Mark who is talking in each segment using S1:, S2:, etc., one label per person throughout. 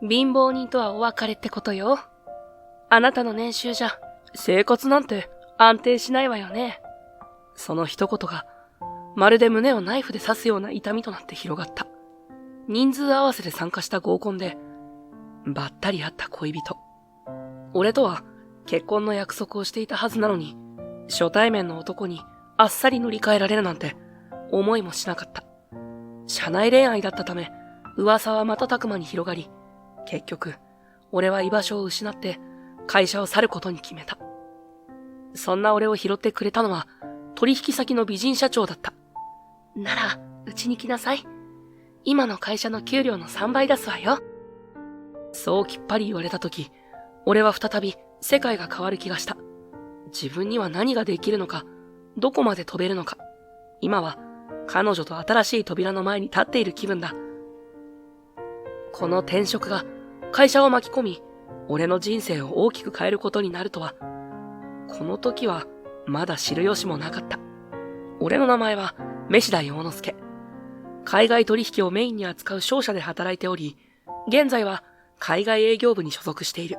S1: 貧乏人とはお別れってことよ。あなたの年収じゃ、生活なんて安定しないわよね。その一言が、まるで胸をナイフで刺すような痛みとなって広がった。人数合わせで参加した合コンで、ばったり会った恋人。俺とは結婚の約束をしていたはずなのに、初対面の男にあっさり乗り換えられるなんて思いもしなかった。社内恋愛だったため、噂は瞬く間に広がり、結局、俺は居場所を失って会社を去ることに決めた。そんな俺を拾ってくれたのは取引先の美人社長だった。なら、うちに来なさい。今の会社の給料の3倍出すわよ。そうきっぱり言われたとき、俺は再び世界が変わる気がした。自分には何ができるのか、どこまで飛べるのか。今は彼女と新しい扉の前に立っている気分だ。この転職が会社を巻き込み、俺の人生を大きく変えることになるとは、この時はまだ知る由もなかった。俺の名前は飯田洋之助。海外取引をメインに扱う商社で働いており、現在は海外営業部に所属している。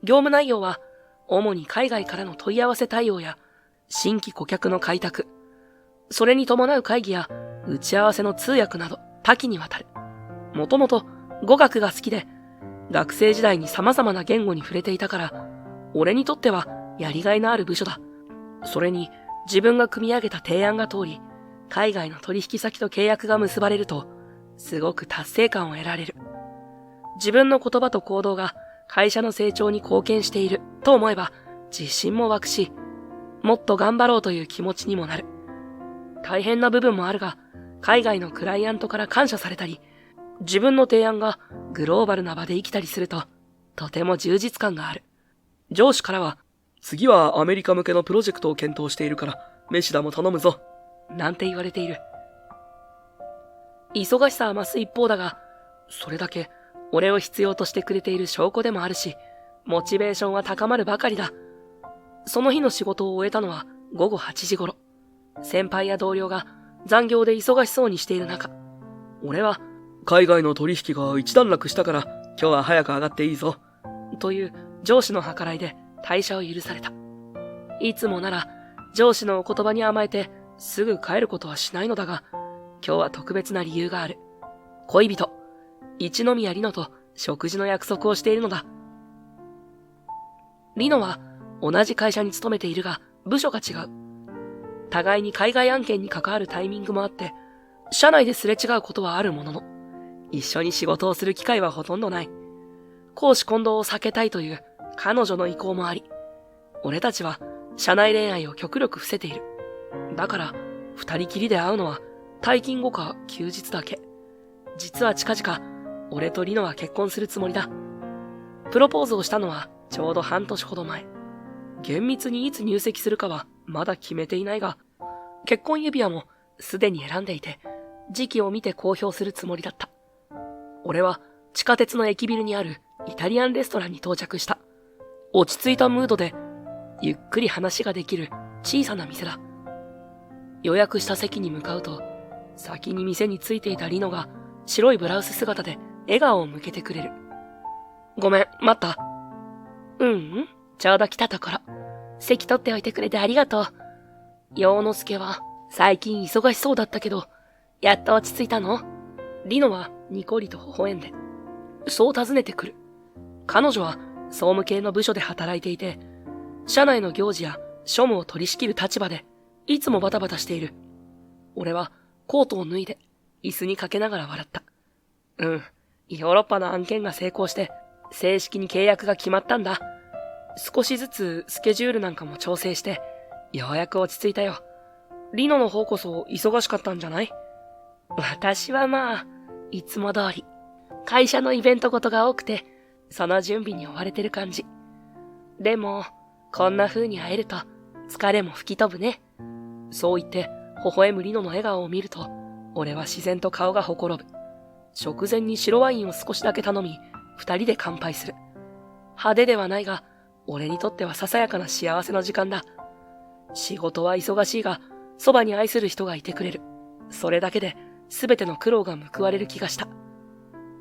S1: 業務内容は、主に海外からの問い合わせ対応や、新規顧客の開拓、それに伴う会議や打ち合わせの通訳など多岐にわたる。もともと語学が好きで、学生時代に様々な言語に触れていたから、俺にとってはやりがいのある部署だ。それに自分が組み上げた提案が通り、海外の取引先と契約が結ばれると、すごく達成感を得られる。自分の言葉と行動が会社の成長に貢献していると思えば自信も湧くし、もっと頑張ろうという気持ちにもなる。大変な部分もあるが、海外のクライアントから感謝されたり、自分の提案がグローバルな場で生きたりすると、とても充実感がある。上司からは、次はアメリカ向けのプロジェクトを検討しているから、飯田も頼むぞ、なんて言われている。忙しさは増す一方だが、それだけ俺を必要としてくれている証拠でもあるし、モチベーションは高まるばかりだ。その日の仕事を終えたのは午後8時頃。先輩や同僚が残業で忙しそうにしている中、俺は、海外の取引が一段落したから今日は早く上がっていいぞ、という上司の計らいで退社を許された。いつもなら上司のお言葉に甘えてすぐ帰ることはしないのだが、今日は特別な理由がある。恋人、一宮里乃と食事の約束をしているのだ。里乃は同じ会社に勤めているが部署が違う。互いに海外案件に関わるタイミングもあって、社内ですれ違うことはあるものの、一緒に仕事をする機会はほとんどない。公私混同を避けたいという彼女の意向もあり、俺たちは社内恋愛を極力伏せている。だから、二人きりで会うのは退勤後か休日だけ。実は近々、俺と里乃は結婚するつもりだ。プロポーズをしたのはちょうど半年ほど前。厳密にいつ入籍するかはまだ決めていないが、結婚指輪もすでに選んでいて、時期を見て公表するつもりだった。俺は地下鉄の駅ビルにあるイタリアンレストランに到着した。落ち着いたムードで、ゆっくり話ができる小さな店だ。予約した席に向かうと、先に店に着いていた里乃が白いブラウス姿で笑顔を向けてくれる。ごめん、待った？ちょうど来たところ。席取っておいてくれてありがとう。洋之助は最近忙しそうだったけど、やっと落ち着いたの？里乃はニコリと微笑んで、そう尋ねてくる。彼女は総務系の部署で働いていて、社内の行事や庶務を取り仕切る立場で、いつもバタバタしている。俺はコートを脱いで、椅子にかけながら笑った。ヨーロッパの案件が成功して、正式に契約が決まったんだ。少しずつスケジュールなんかも調整して、ようやく落ち着いたよ。里乃の方こそ忙しかったんじゃない？私はまあ、いつも通り。会社のイベントごとが多くて、その準備に追われてる感じ。でも、こんな風に会えると、疲れも吹き飛ぶね。そう言って、微笑む里乃の笑顔を見ると、俺は自然と顔がほころぶ。食前に白ワインを少しだけ頼み、二人で乾杯する。派手ではないが、俺にとってはささやかな幸せの時間だ。仕事は忙しいが、そばに愛する人がいてくれる。それだけで、すべての苦労が報われる気がした。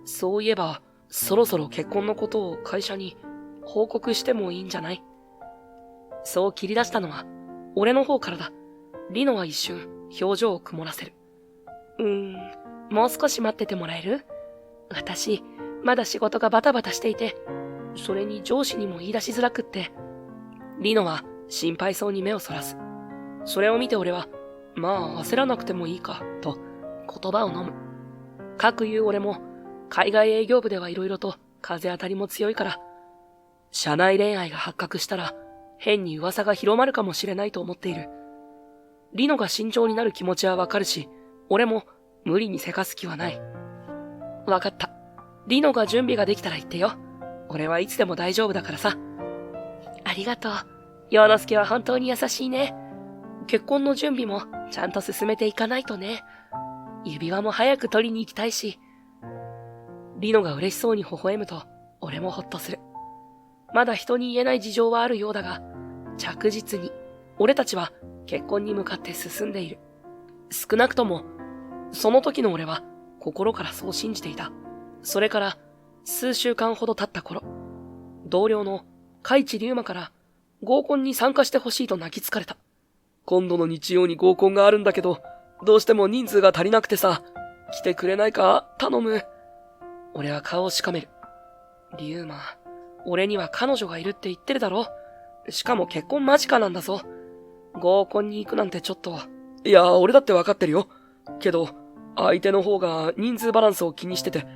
S1: そういえば、そろそろ結婚のことを会社に報告してもいいんじゃない？そう切り出したのは俺の方からだ。リノは一瞬表情を曇らせる。もう少し待っててもらえる？私、まだ仕事がバタバタしていて、それに上司にも言い出しづらくって。リノは心配そうに目をそらす。それを見て俺は、まあ焦らなくてもいいか、と言葉を飲む。かくいう俺も、海外営業部ではいろいろと風当たりも強いから、社内恋愛が発覚したら、変に噂が広まるかもしれないと思っている。リノが慎重になる気持ちはわかるし、俺も無理にせかす気はない。わかった。リノが準備ができたら言ってよ。俺はいつでも大丈夫だからさ。ありがとう。陽之介は本当に優しいね。結婚の準備もちゃんと進めていかないとね。指輪も早く取りに行きたいし。リノが嬉しそうに微笑むと、俺もほっとする。まだ人に言えない事情はあるようだが、着実に、俺たちは結婚に向かって進んでいる。少なくとも、その時の俺は心からそう信じていた。それから数週間ほど経った頃、同僚の海地龍馬から合コンに参加してほしいと泣きつかれた。今度の日曜に合コンがあるんだけど、どうしても人数が足りなくてさ、来てくれないか頼む。俺は顔をしかめる。龍馬、俺には彼女がいるって言ってるだろ。しかも結婚間近なんだぞ。合コンに行くなんてちょっと。いや、俺だってわかってるよ。けど、相手の方が人数バランスを気にしてて、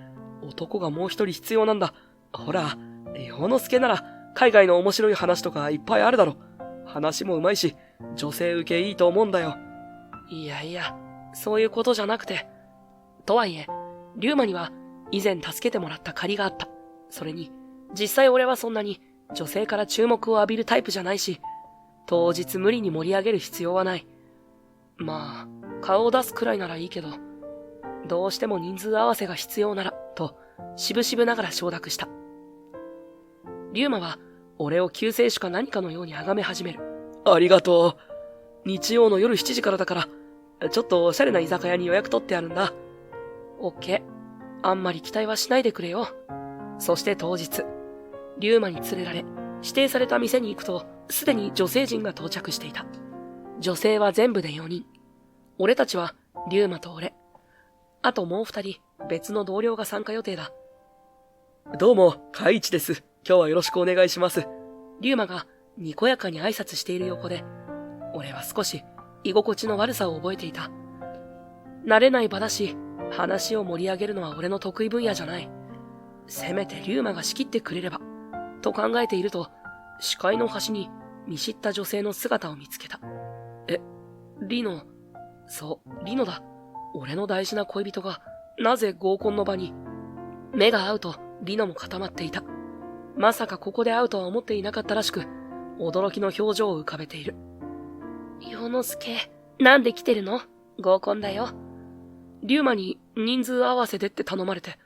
S1: 男がもう一人必要なんだ。ほら、陽之介なら海外の面白い話とかいっぱいあるだろ。話もうまいし、女性受けいいと思うんだよ。いやいや、そういうことじゃなくて。とはいえ、龍馬には以前助けてもらった借りがあった。それに、実際俺はそんなに女性から注目を浴びるタイプじゃないし、当日無理に盛り上げる必要はない。まあ、顔を出すくらいならいいけど、どうしても人数合わせが必要なら、と、しぶしぶながら承諾した。龍馬は、俺を救世主か何かのように崇め始める。ありがとう。日曜の夜7時からだから、ちょっとおしゃれな居酒屋に予約取ってあるんだ。オッケー。あんまり期待はしないでくれよ。そして当日、龍馬に連れられ、指定された店に行くと、すでに女性陣が到着していた。女性は全部で4人。俺たちは、龍馬と俺。あともう2人、別の同僚が参加予定だ。どうも、海一です。今日はよろしくお願いします。龍馬がにこやかに挨拶している横で、俺は少し居心地の悪さを覚えていた。慣れない場だし、話を盛り上げるのは俺の得意分野じゃない。せめて龍馬が仕切ってくれれば、と考えていると、視界の端に見知った女性の姿を見つけた。リノ。そう、リノだ。俺の大事な恋人が、なぜ合コンの場に。目が合うと、リノも固まっていた。まさかここで会うとは思っていなかったらしく、驚きの表情を浮かべている。陽之介、なんで来てるの？合コンだよ。龍馬に人数合わせでって頼まれて。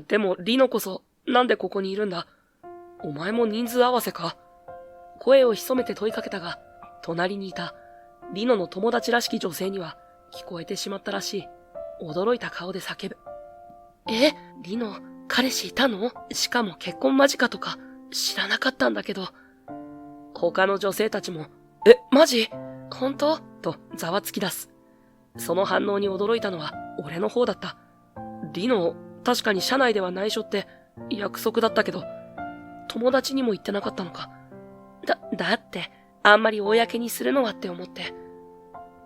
S1: でもリノこそ、なんでここにいるんだ？お前も人数合わせか？声を潜めて問いかけたが、隣にいた、リノの友達らしき女性には、聞こえてしまったらしい。驚いた顔で叫ぶ。リノ、彼氏いたの？しかも結婚間近とか、知らなかったんだけど。他の女性たちも、マジ？本当？とざわつき出す。その反応に驚いたのは俺の方だった。リノ、確かに社内では内緒って約束だったけど、友達にも言ってなかったのか。だって、あんまり公にするのはって思って。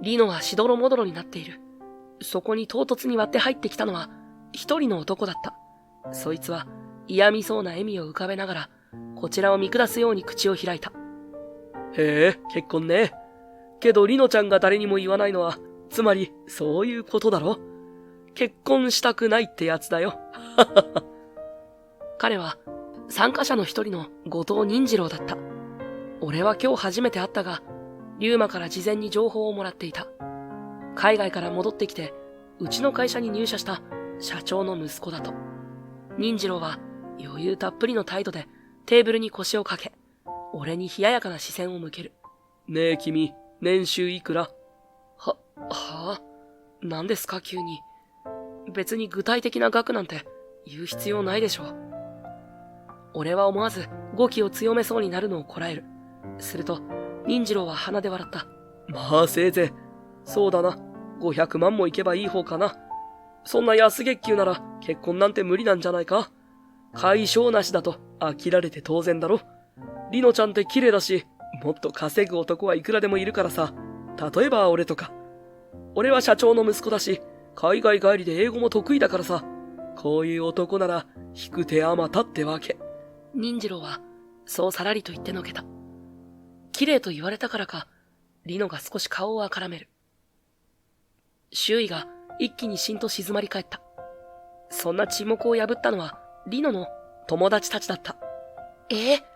S1: リノはしどろもどろになっている。そこに唐突に割って入ってきたのは、一人の男だった。そいつは嫌味そうな笑みを浮かべながら、こちらを見下すように口を開いた。へえ、結婚ね。けどリノちゃんが誰にも言わないのは、つまりそういうことだろ。結婚したくないってやつだよ。彼は参加者の一人の後藤任次郎だった。俺は今日初めて会ったが、龍馬から事前に情報をもらっていた。海外から戻ってきて、うちの会社に入社した社長の息子だと。任次郎は余裕たっぷりの態度でテーブルに腰をかけ、俺に冷ややかな視線を向ける。ねえ君、年収いくら？はぁ？何ですか急に。別に具体的な額なんて言う必要ないでしょ。俺は思わず語気を強めそうになるのをこらえる。すると、忍次郎は鼻で笑った。まあせいぜい、そうだな、500万もいけばいい方かな。そんな安月給なら結婚なんて無理なんじゃないか。解消なしだと飽きられて当然だろ。リノちゃんって綺麗だし、もっと稼ぐ男はいくらでもいるからさ。例えば俺とか。俺は社長の息子だし、海外帰りで英語も得意だからさ。こういう男なら引く手あまたってわけ。忍次郎はそうさらりと言ってのけた。綺麗と言われたからか、リノが少し顔をあからめる。周囲が一気にしんと静まり返った。そんな沈黙を破ったのはリノの友達たちだった。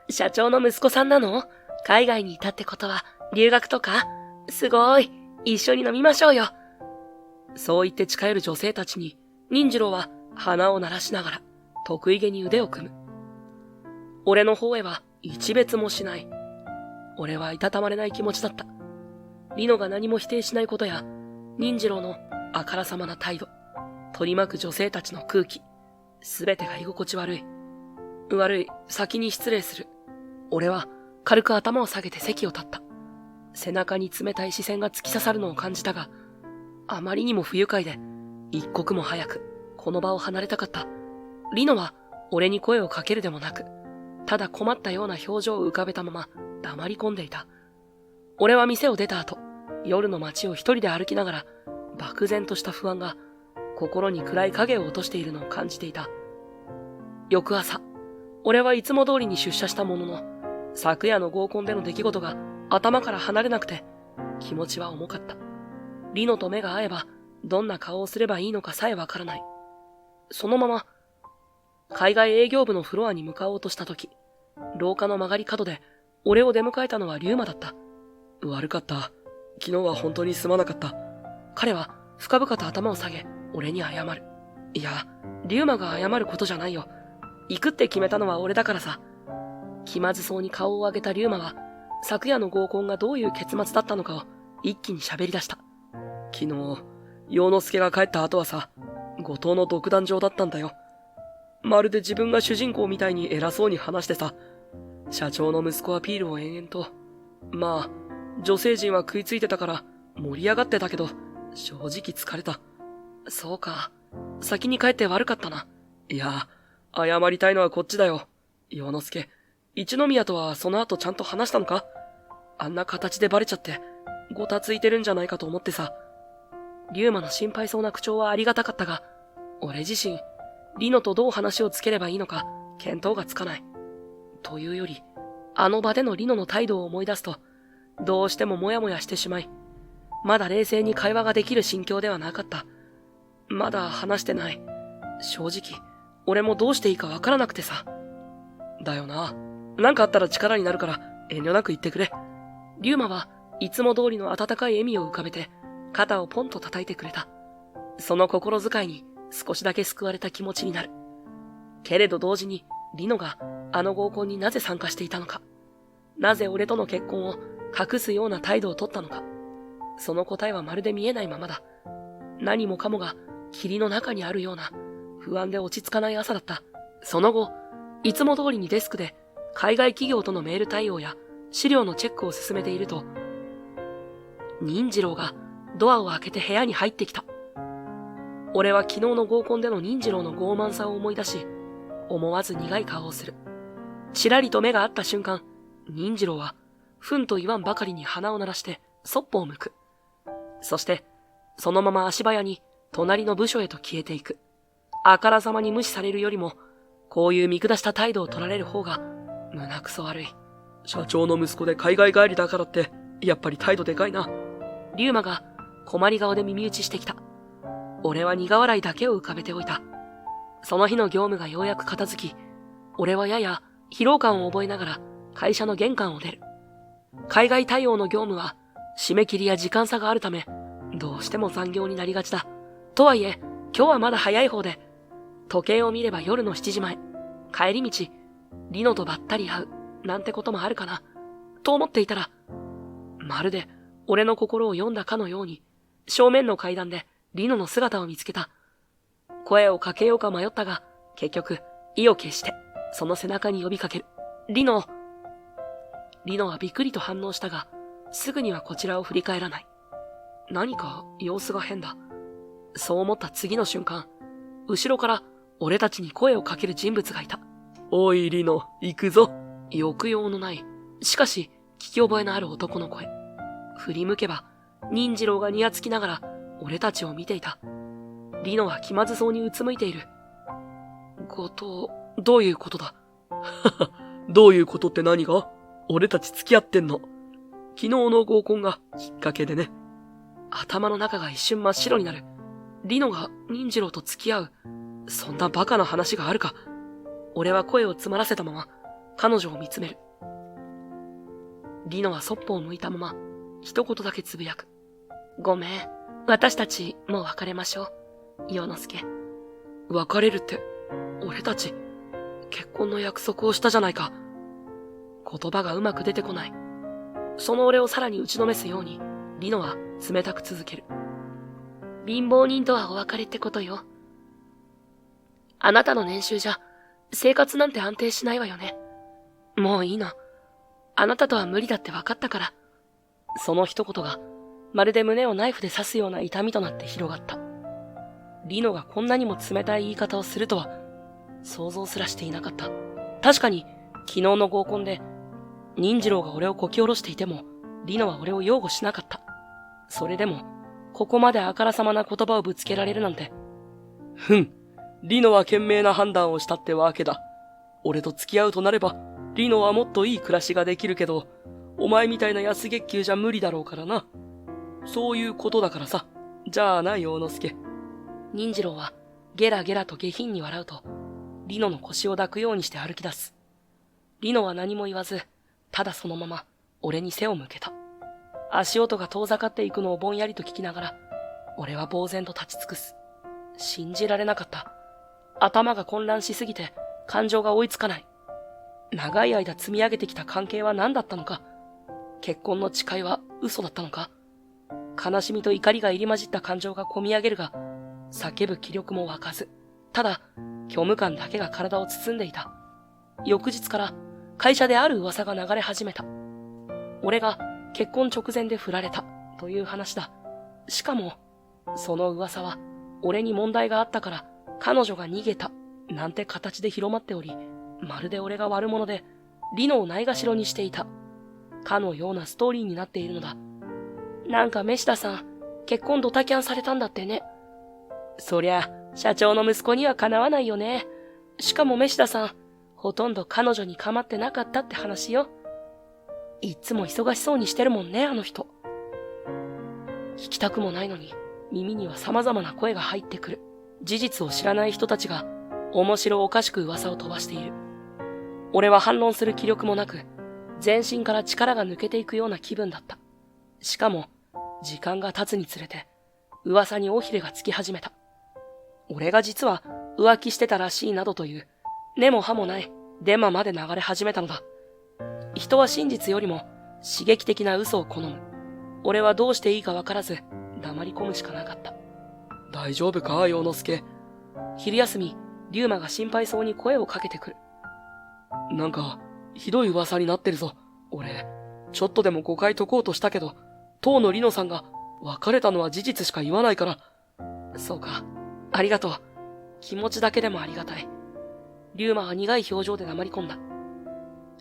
S1: 社長の息子さんなの？海外にいたってことは留学とか？すごい、一緒に飲みましょうよ。そう言って近寄る女性たちに忍次郎は鼻を鳴らしながら得意げに腕を組む。俺の方へは一別もしない。俺はいたたまれない気持ちだった。リノが何も否定しないことや、忍次郎のあからさまな態度、取り巻く女性たちの空気、すべてが居心地悪い。悪い、先に失礼する。俺は軽く頭を下げて席を立った。背中に冷たい視線が突き刺さるのを感じたが、あまりにも不愉快で、一刻も早くこの場を離れたかった。リノは俺に声をかけるでもなく、ただ困ったような表情を浮かべたまま黙り込んでいた。俺は店を出た後、夜の街を一人で歩きながら、漠然とした不安が心に暗い影を落としているのを感じていた。翌朝、俺はいつも通りに出社したものの、昨夜の合コンでの出来事が頭から離れなくて、気持ちは重かった。リノと目が合えば、どんな顔をすればいいのかさえわからない。そのまま、海外営業部のフロアに向かおうとしたとき、廊下の曲がり角で、俺を出迎えたのはリュウマだった。悪かった。昨日は本当にすまなかった。彼は深々と頭を下げ、俺に謝る。いや、リュウマが謝ることじゃないよ。行くって決めたのは俺だからさ。気まずそうに顔を上げたリュウマは、昨夜の合コンがどういう結末だったのかを一気に喋り出した。昨日、陽之助が帰った後はさ、後藤の独壇場だったんだよ。まるで自分が主人公みたいに偉そうに話してさ、社長の息子アピールを延々と。まあ、女性陣は食いついてたから盛り上がってたけど、正直疲れた。そうか。先に帰って悪かったな。いや、謝りたいのはこっちだよ。陽之助、一宮とはその後ちゃんと話したのか？あんな形でバレちゃって、ごたついてるんじゃないかと思ってさ。リュウマの心配そうな口調はありがたかったが、俺自身、リノとどう話をつければいいのか、見当がつかない。というより、あの場でのリノの態度を思い出すと、どうしてもモヤモヤしてしまい、まだ冷静に会話ができる心境ではなかった。まだ話してない。正直、俺もどうしていいかわからなくてさ。だよな。なんかあったら力になるから遠慮なく言ってくれ。リュウマはいつも通りの温かい笑みを浮かべて、肩をポンと叩いてくれた。その心遣いに少しだけ救われた気持ちになる。けれど同時に、リノがあの合コンになぜ参加していたのか。なぜ俺との結婚を隠すような態度を取ったのか。その答えはまるで見えないままだ。何もかもが霧の中にあるような不安で落ち着かない朝だった。その後、いつも通りにデスクで海外企業とのメール対応や資料のチェックを進めていると、忍次郎がドアを開けて部屋に入ってきた。俺は昨日の合コンでの忍次郎の傲慢さを思い出し、思わず苦い顔をする。ちらりと目が合った瞬間、忍次郎はふんと言わんばかりに鼻を鳴らしてそっぽを向く。そして、そのまま足早に隣の部署へと消えていく。あからさまに無視されるよりも、こういう見下した態度を取られる方が胸くそ悪い。社長の息子で海外帰りだからって、やっぱり態度でかいな。リュウマが困り顔で耳打ちしてきた。俺は苦笑いだけを浮かべておいた。その日の業務がようやく片付き、俺はやや疲労感を覚えながら会社の玄関を出る。海外対応の業務は締め切りや時間差があるため、どうしても残業になりがちだ。とはいえ、今日はまだ早い方で、時計を見れば夜の7時前、帰り道、リノとばったり会う、なんてこともあるかな、と思っていたら、まるで俺の心を読んだかのように、正面の階段でリノの姿を見つけた。声をかけようか迷ったが、結局、意を決して、その背中に呼びかける。リノ。リノはびっくりと反応したが、すぐにはこちらを振り返らない。何か様子が変だ。そう思った次の瞬間、後ろから俺たちに声をかける人物がいた。おいリノ、行くぞ。抑揚のない、しかし聞き覚えのある男の声。振り向けば、忍次郎がにやつきながら俺たちを見ていた。リノは気まずそうにうつむいている。後藤、どういうことだ。どういうことって何が？俺たち付き合ってんの。昨日の合コンがきっかけでね。頭の中が一瞬真っ白になる。リノが忍次郎と付き合う。そんなバカな話があるか。俺は声を詰まらせたまま、彼女を見つめる。リノはそっぽを向いたまま、一言だけつぶやく。ごめん。私たち、もう別れましょう。陽之介。別れるって、俺たち、結婚の約束をしたじゃないか。言葉がうまく出てこない。その俺をさらに打ちのめすように、リノは冷たく続ける。貧乏人とはお別れってことよ。あなたの年収じゃ、生活なんて安定しないわよね。もういいの。あなたとは無理だって分かったから。その一言が、まるで胸をナイフで刺すような痛みとなって広がった。リノがこんなにも冷たい言い方をするとは、想像すらしていなかった。確かに、昨日の合コンで、忍次郎が俺をこき下ろしていても、リノは俺を擁護しなかった。それでも、ここまであからさまな言葉をぶつけられるなんて。リノは賢明な判断をしたってわけだ。俺と付き合うとなれば、リノはもっといい暮らしができるけど、お前みたいな安月給じゃ無理だろうからな。そういうことだからさ。じゃあな、陽之介。忍次郎は、ゲラゲラと下品に笑うと、リノの腰を抱くようにして歩き出す。リノは何も言わず、ただそのまま、俺に背を向けた。足音が遠ざかっていくのをぼんやりと聞きながら、俺は呆然と立ち尽くす。信じられなかった。頭が混乱しすぎて、感情が追いつかない。長い間積み上げてきた関係は何だったのか。結婚の誓いは嘘だったのか。悲しみと怒りが入り混じった感情がこみ上げるが、叫ぶ気力も湧かず、ただ、虚無感だけが体を包んでいた。翌日から会社である噂が流れ始めた。俺が結婚直前で振られたという話だ。しかも、その噂は俺に問題があったから彼女が逃げたなんて形で広まっており、まるで俺が悪者でリノをないがしろにしていたかのようなストーリーになっているのだ。なんか飯田さん、結婚ドタキャンされたんだってね。そりゃ、社長の息子にはかなわないよね。しかも飯田さん、ほとんど彼女に構ってなかったって話よ。いっつも忙しそうにしてるもんね、あの人。聞きたくもないのに、耳には様々な声が入ってくる。事実を知らない人たちが、面白おかしく噂を飛ばしている。俺は反論する気力もなく、全身から力が抜けていくような気分だった。しかも、時間が経つにつれて、噂に尾ひれがつき始めた。俺が実は浮気してたらしいなどという、根も葉もないデマまで流れ始めたのだ。人は真実よりも刺激的な嘘を好む。俺はどうしていいかわからず、黙り込むしかなかった。大丈夫か、陽之介。昼休み、龍馬が心配そうに声をかけてくる。なんか、ひどい噂になってるぞ。俺、ちょっとでも誤解解こうとしたけど、当のリノさんが別れたのは事実しか言わないから。そうか。ありがとう。気持ちだけでもありがたい。龍馬は苦い表情で黙り込んだ。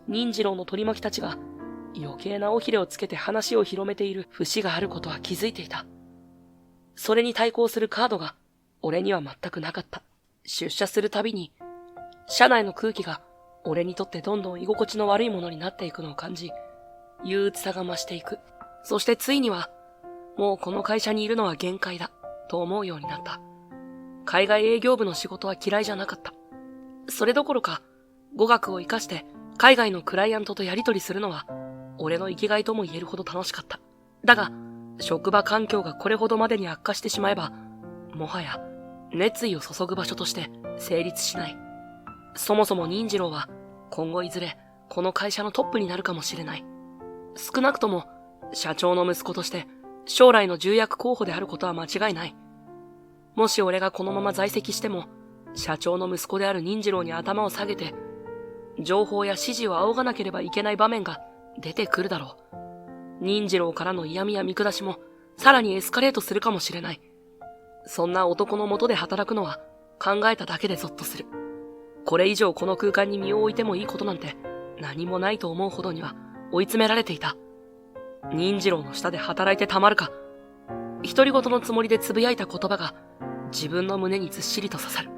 S1: 忍次郎の取り巻きたちが余計な尾ひれをつけて話を広めている節があることは気づいていた。それに対抗するカードが俺には全くなかった。出社するたびに、社内の空気が俺にとってどんどん居心地の悪いものになっていくのを感じ、憂鬱さが増していく。そしてついには、もうこの会社にいるのは限界だ、と思うようになった。海外営業部の仕事は嫌いじゃなかった。それどころか、語学を活かして海外のクライアントとやり取りするのは、俺の生きがいとも言えるほど楽しかった。だが、職場環境がこれほどまでに悪化してしまえば、もはや熱意を注ぐ場所として成立しない。そもそも忍次郎は今後いずれこの会社のトップになるかもしれない。少なくとも社長の息子として将来の重役候補であることは間違いない。もし俺がこのまま在籍しても、社長の息子である忍次郎に頭を下げて、情報や指示を仰がなければいけない場面が出てくるだろう。忍次郎からの嫌味や見下しもさらにエスカレートするかもしれない。そんな男の下で働くのは考えただけでゾッとする。これ以上この空間に身を置いてもいいことなんて何もないと思うほどには追い詰められていた。忍次郎の下で働いてたまるか。独り言のつもりでつぶやいた言葉が自分の胸にずっしりと刺さる。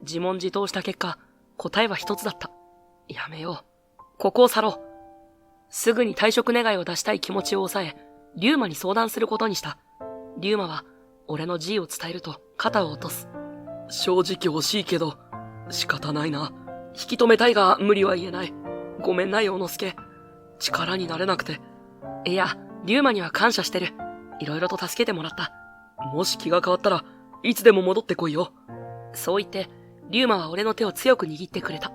S1: 自問自答した結果、答えは一つだった。やめよう。ここを去ろう。すぐに退職願いを出したい気持ちを抑え、龍馬に相談することにした。龍馬は俺の辞意を伝えると肩を落とす。正直惜しいけど、仕方ないな。引き止めたいが無理は言えない。ごめんなよ、之助。力になれなくて。いや、龍馬には感謝してる。いろいろと助けてもらった。もし気が変わったらいつでも戻ってこいよ。そう言って龍馬は俺の手を強く握ってくれた。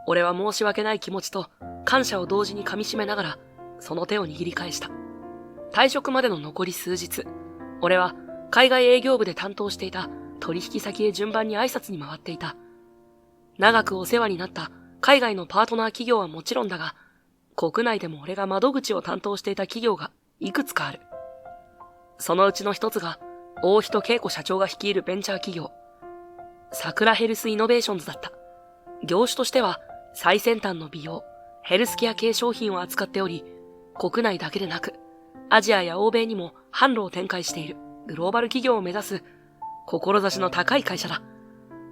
S1: 俺は申し訳ない気持ちと感謝を同時に噛み締めながらその手を握り返した。退職までの残り数日、俺は海外営業部で担当していた取引先へ順番に挨拶に回っていた。長くお世話になった海外のパートナー企業はもちろんだが、国内でも俺が窓口を担当していた企業がいくつかある。そのうちの一つが、大人恵子社長が率いるベンチャー企業、桜ヘルスイノベーションズだった。業種としては、最先端の美容、ヘルスケア系商品を扱っており、国内だけでなく、アジアや欧米にも販路を展開しているグローバル企業を目指す、志の高い会社だ。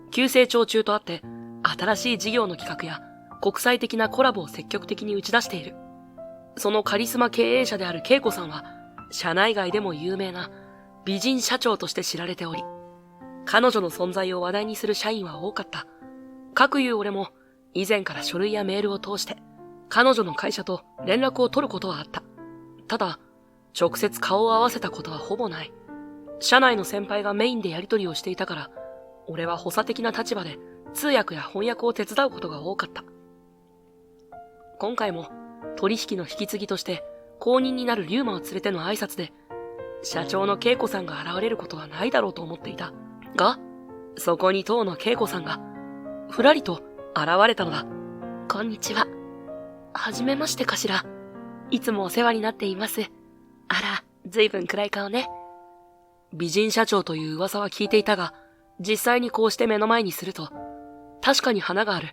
S1: 急成長中とあって、新しい事業の企画や国際的なコラボを積極的に打ち出している。そのカリスマ経営者である恵子さんは、社内外でも有名な美人社長として知られており、彼女の存在を話題にする社員は多かった。かくいう俺も以前から書類やメールを通して彼女の会社と連絡を取ることはあった。ただ、直接顔を合わせたことはほぼない。社内の先輩がメインでやり取りをしていたから、俺は補佐的な立場で通訳や翻訳を手伝うことが多かった。今回も取引の引き継ぎとして後任になる龍馬を連れての挨拶で、社長の恵子さんが現れることはないだろうと思っていた。が、そこに当の恵子さんが、ふらりと現れたのだ。こんにちは。はじめましてかしら。いつもお世話になっています。あら、ずいぶん暗い顔ね。美人社長という噂は聞いていたが、実際にこうして目の前にすると、確かに花がある。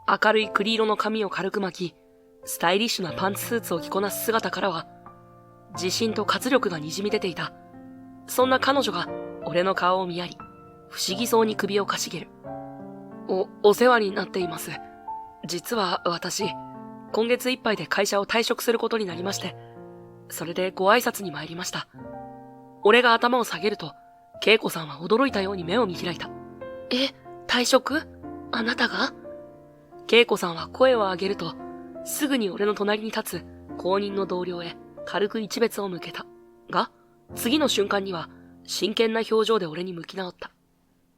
S1: 明るい栗色の髪を軽く巻き、スタイリッシュなパンツスーツを着こなす姿からは、自信と活力が滲み出ていた。そんな彼女が俺の顔を見やり、不思議そうに首をかしげる。お世話になっています。実は私、今月いっぱいで会社を退職することになりまして、それでご挨拶に参りました。俺が頭を下げると、恵子さんは驚いたように目を見開いた。退職？あなたが？恵子さんは声を上げると、すぐに俺の隣に立つ後任の同僚へ軽く一瞥を向けた。が、次の瞬間には真剣な表情で俺に向き直った。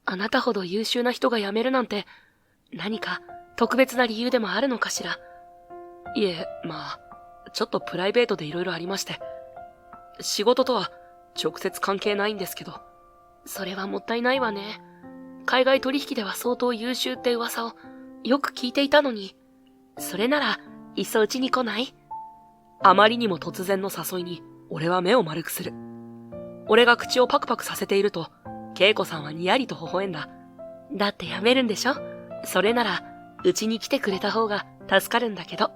S1: あなたほど優秀な人が辞めるなんて、何か特別な理由でもあるのかしら。いえ、まあ、ちょっとプライベートで色々ありまして。仕事とは直接関係ないんですけど。それはもったいないわね。海外取引では相当優秀って噂をよく聞いていたのに。それなら、いっそうちに来ない？あまりにも突然の誘いに、俺は目を丸くする。俺が口をパクパクさせていると、恵子さんはにやりと微笑んだ。だって辞めるんでしょ？それなら、うちに来てくれた方が助かるんだけど。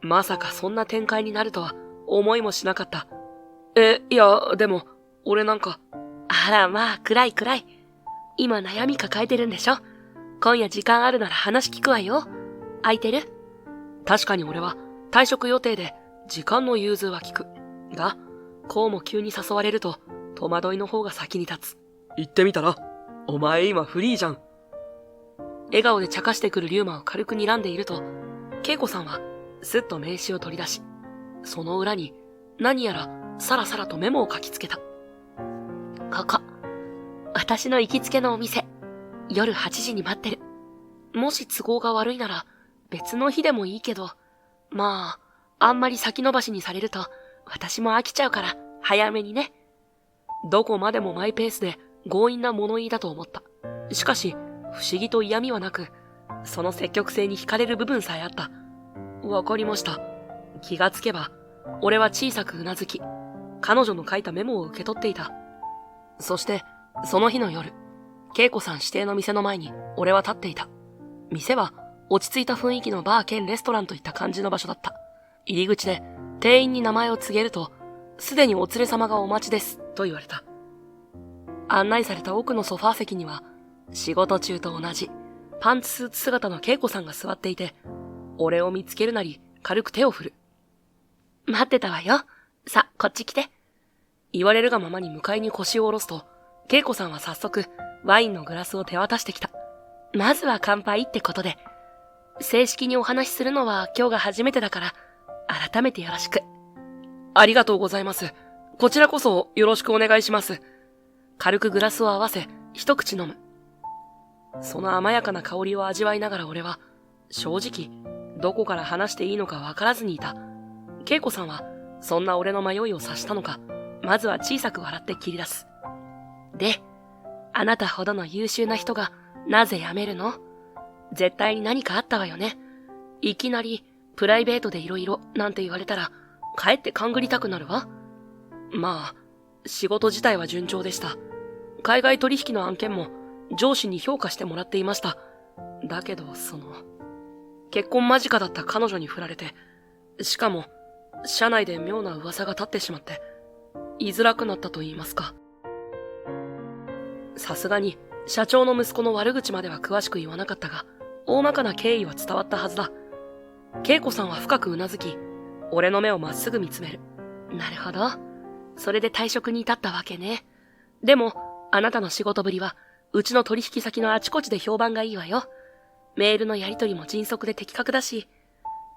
S1: まさかそんな展開になるとは思いもしなかった。いや、でも、俺なんか。あらまあ、暗い。今悩み抱えてるんでしょ？今夜時間あるなら話聞くわよ。空いてる？確かに俺は退職予定で時間の融通は聞く。が、こうも急に誘われると戸惑いの方が先に立つ。言ってみたら？お前今フリーじゃん。笑顔で茶化してくる龍馬を軽く睨んでいると、恵子さんはすっと名刺を取り出し、その裏に何やらさらさらとメモを書きつけた。ここ、私の行きつけのお店、夜8時に待ってる。もし都合が悪いなら別の日でもいいけど、まあ、あんまり先延ばしにされると私も飽きちゃうから早めにね。どこまでもマイペースで強引な物言いだと思った。しかし、不思議と嫌味はなく、その積極性に惹かれる部分さえあった。わかりました。気がつけば、俺は小さくうなずき、彼女の書いたメモを受け取っていた。そして、その日の夜、恵子さん指定の店の前に俺は立っていた。店は落ち着いた雰囲気のバー兼レストランといった感じの場所だった。入り口で店員に名前を告げると、すでにお連れ様がお待ちですと言われた。案内された奥のソファー席には、仕事中と同じパンツスーツ姿の恵子さんが座っていて、俺を見つけるなり軽く手を振る。待ってたわよ。さ、こっち来て。言われるがままに向かいに腰を下ろすと、恵子さんは早速ワインのグラスを手渡してきた。まずは乾杯ってことで。正式にお話しするのは今日が初めてだから、改めてよろしく。ありがとうございます。こちらこそよろしくお願いします。軽くグラスを合わせ、一口飲む。その甘やかな香りを味わいながら俺は、正直、どこから話していいのかわからずにいた。恵子さんは、そんな俺の迷いを察したのか、まずは小さく笑って切り出す。で、あなたほどの優秀な人が、なぜ辞めるの？絶対に何かあったわよね。いきなり、プライベートでいろいろなんて言われたら、かえって勘ぐりたくなるわ。まあ、仕事自体は順調でした。海外取引の案件も上司に評価してもらっていました。だけど、結婚間近だった彼女に振られて、しかも、社内で妙な噂が立ってしまって、居づらくなったと言いますか。さすがに、社長の息子の悪口までは詳しく言わなかったが、大まかな経緯は伝わったはずだ。恵子さんは深くうなずき、俺の目をまっすぐ見つめる。なるほど。それで退職に至ったわけね。でも、あなたの仕事ぶりは、うちの取引先のあちこちで評判がいいわよ。メールのやり取りも迅速で的確だし、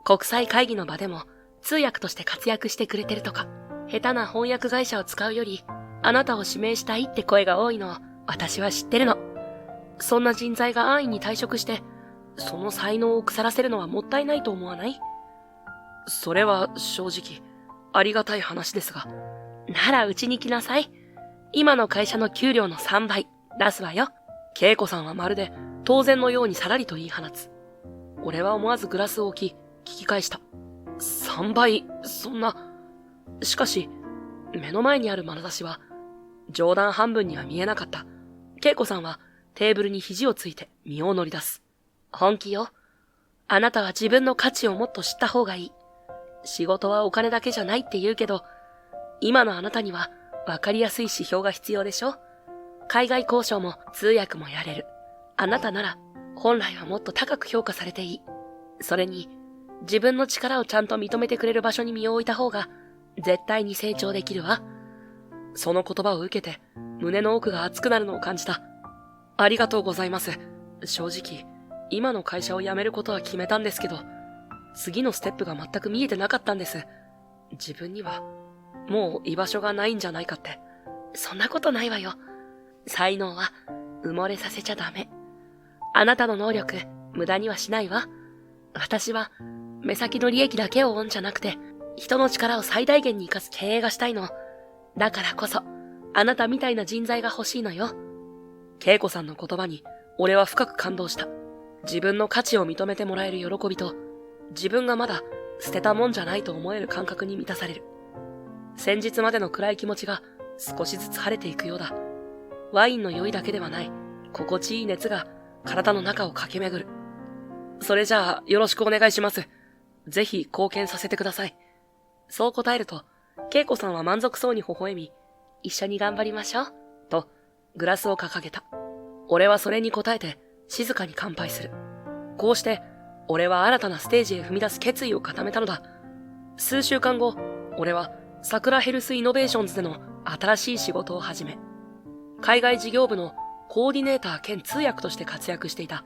S1: 国際会議の場でも通訳として活躍してくれてるとか、下手な翻訳会社を使うより、あなたを指名したいって声が多いのを私は知ってるの。そんな人材が安易に退職して、その才能を腐らせるのはもったいないと思わない？それは正直、ありがたい話ですが。ならうちに来なさい。今の会社の給料の3倍出すわよ。恵子さんはまるで当然のようにさらりと言い放つ。俺は思わずグラスを置き、聞き返した。3倍、そんな。しかし、目の前にある眼差しは、冗談半分には見えなかった。恵子さんはテーブルに肘をついて身を乗り出す。本気よ。あなたは自分の価値をもっと知った方がいい。仕事はお金だけじゃないって言うけど、今のあなたにはわかりやすい指標が必要でしょ？海外交渉も通訳もやれる。あなたなら本来はもっと高く評価されていい。それに自分の力をちゃんと認めてくれる場所に身を置いた方が絶対に成長できるわ。その言葉を受けて胸の奥が熱くなるのを感じた。ありがとうございます。正直今の会社を辞めることは決めたんですけど、次のステップが全く見えてなかったんです。自分にはもう居場所がないんじゃないかって。そんなことないわよ。才能は埋もれさせちゃダメ。あなたの能力無駄にはしないわ。私は目先の利益だけを追うんじゃなくて、人の力を最大限に活かす経営がしたいの。だからこそあなたみたいな人材が欲しいのよ。恵子さんの言葉に俺は深く感動した。自分の価値を認めてもらえる喜びと、自分がまだ捨てたもんじゃないと思える感覚に満たされる。先日までの暗い気持ちが少しずつ晴れていくようだ。ワインの酔いだけではない、心地いい熱が体の中を駆け巡る。それじゃあよろしくお願いします。ぜひ貢献させてください。そう答えると、恵子さんは満足そうに微笑み、一緒に頑張りましょう、とグラスを掲げた。俺はそれに応えて静かに乾杯する。こうして、俺は新たなステージへ踏み出す決意を固めたのだ。数週間後、俺は桜ヘルスイノベーションズでの新しい仕事を始め、海外事業部のコーディネーター兼通訳として活躍していた。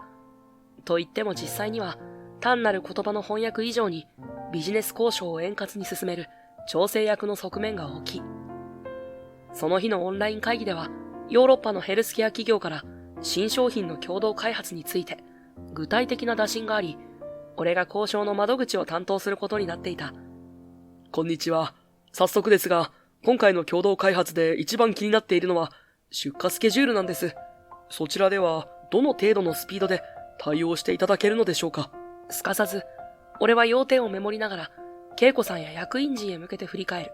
S1: と言っても実際には、単なる言葉の翻訳以上にビジネス交渉を円滑に進める調整役の側面が大きい。その日のオンライン会議では、ヨーロッパのヘルスケア企業から新商品の共同開発について具体的な打診があり、俺が交渉の窓口を担当することになっていた。こんにちは。早速ですが、今回の共同開発で一番気になっているのは出荷スケジュールなんです。そちらではどの程度のスピードで対応していただけるのでしょうか。すかさず、俺は要点をメモりながら、恵子さんや役員陣へ向けて振り返る。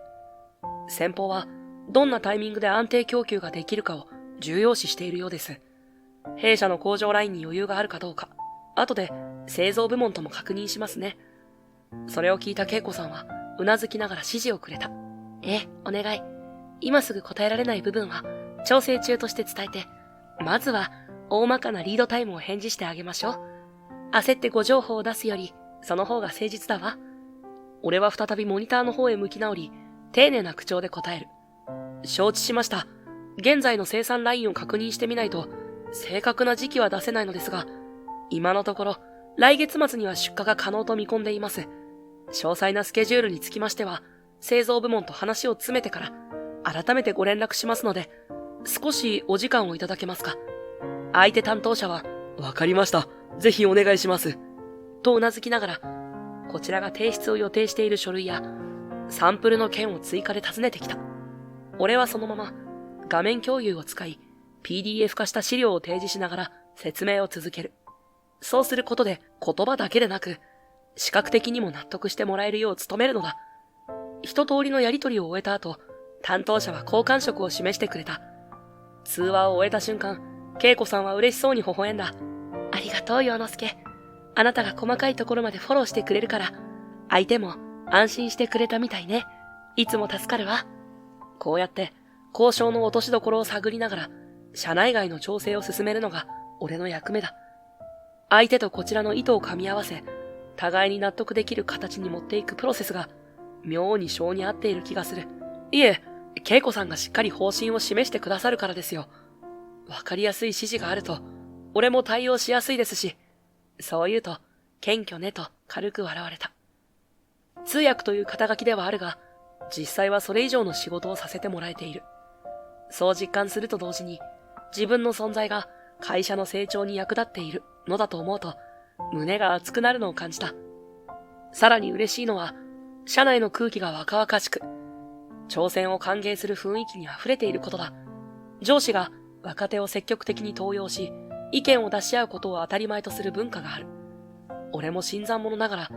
S1: 先方は、どんなタイミングで安定供給ができるかを重要視しているようです。弊社の工場ラインに余裕があるかどうか、後で製造部門とも確認しますね。それを聞いた恵子さんは、うなずきながら指示をくれた。お願い。今すぐ答えられない部分は、調整中として伝えて、まずは、大まかなリードタイムを返事してあげましょう。焦ってご情報を出すより、その方が誠実だわ。俺は再びモニターの方へ向き直り、丁寧な口調で答える。承知しました。現在の生産ラインを確認してみないと、正確な時期は出せないのですが、今のところ、来月末には出荷が可能と見込んでいます。詳細なスケジュールにつきましては、製造部門と話を詰めてから、改めてご連絡しますので、少しお時間をいただけますか。相手担当者は、わかりました。ぜひお願いします。とうなずきながら、こちらが提出を予定している書類や、サンプルの件を追加で尋ねてきた。俺はそのまま、画面共有を使い、PDF 化した資料を提示しながら説明を続ける。そうすることで言葉だけでなく、視覚的にも納得してもらえるよう努めるのだ。一通りのやりとりを終えた後、担当者は好感触を示してくれた。通話を終えた瞬間、恵子さんは嬉しそうに微笑んだ。ありがとう、陽之介。あなたが細かいところまでフォローしてくれるから、相手も安心してくれたみたいね。いつも助かるわ。こうやって交渉の落としどころを探りながら、社内外の調整を進めるのが俺の役目だ。相手とこちらの意図を噛み合わせ、互いに納得できる形に持っていくプロセスが、妙に性に合っている気がする。いえ、恵子さんがしっかり方針を示してくださるからですよ。わかりやすい指示があると、俺も対応しやすいですし、そう言うと、謙虚ねと軽く笑われた。通訳という肩書きではあるが、実際はそれ以上の仕事をさせてもらえている。そう実感すると同時に、自分の存在が会社の成長に役立っているのだと思うと、胸が熱くなるのを感じた。さらに嬉しいのは、社内の空気が若々しく、挑戦を歓迎する雰囲気に溢れていることだ。上司が若手を積極的に登用し、意見を出し合うことを当たり前とする文化がある。俺も新参者ながら、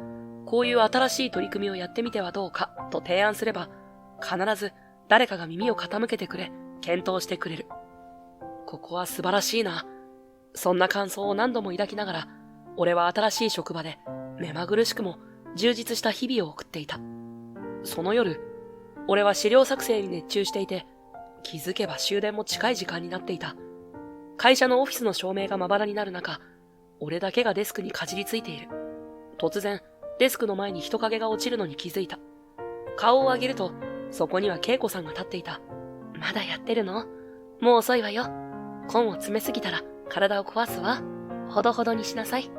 S1: こういう新しい取り組みをやってみてはどうかと提案すれば、必ず誰かが耳を傾けてくれ、検討してくれる。ここは素晴らしいな。そんな感想を何度も抱きながら、俺は新しい職場で目まぐるしくも充実した日々を送っていた。その夜、俺は資料作成に熱中していて、気づけば終電も近い時間になっていた。会社のオフィスの照明がまばらになる中、俺だけがデスクにかじりついている。突然、デスクの前に人影が落ちるのに気づいた。顔を上げると、そこには恵子さんが立っていた。まだやってるの？もう遅いわよ。根を詰めすぎたら体を壊すわ。ほどほどにしなさい。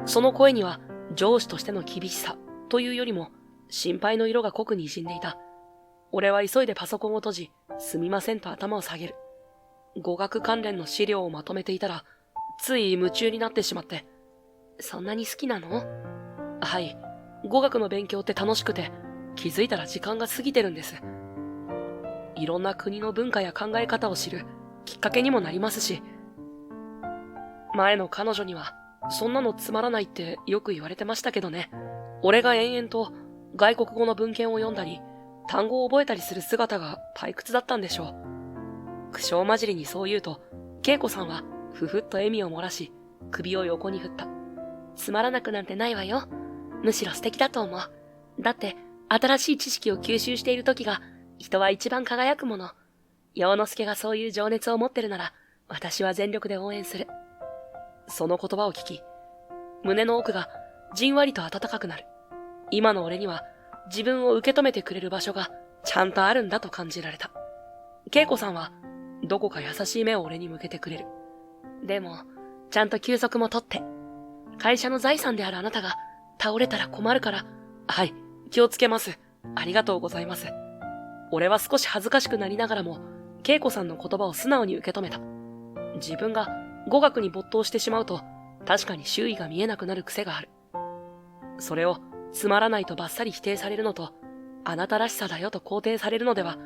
S1: その声には上司としての厳しさというよりも心配の色が濃く滲んでいた。俺は急いでパソコンを閉じ、すみませんと頭を下げる。語学関連の資料をまとめていたら、つい夢中になってしまって。そんなに好きなの？はい。語学の勉強って楽しくて、気づいたら時間が過ぎてるんです。いろんな国の文化や考え方を知るきっかけにもなりますし、前の彼女には、そんなのつまらないってよく言われてましたけどね。俺が延々と外国語の文献を読んだり、単語を覚えたりする姿が退屈だったんでしょう。苦笑混じりにそう言うと、恵子さんはふふっと笑みを漏らし、首を横に振った。つまらなくなんてないわよ。むしろ素敵だと思う。だって、新しい知識を吸収している時が、人は一番輝くもの。陽之介がそういう情熱を持ってるなら、私は全力で応援する。その言葉を聞き、胸の奥がじんわりと温かくなる。今の俺には、自分を受け止めてくれる場所がちゃんとあるんだと感じられた。恵子さんはどこか優しい目を俺に向けてくれる。でも、ちゃんと休息も取って。会社の財産であるあなたが倒れたら困るから。はい、気をつけます。ありがとうございます。俺は少し恥ずかしくなりながらも、恵子さんの言葉を素直に受け止めた。自分が語学に没頭してしまうと、確かに周囲が見えなくなる癖がある。それをつまらないとバッサリ否定されるのと、あなたらしさだよと肯定されるのでは、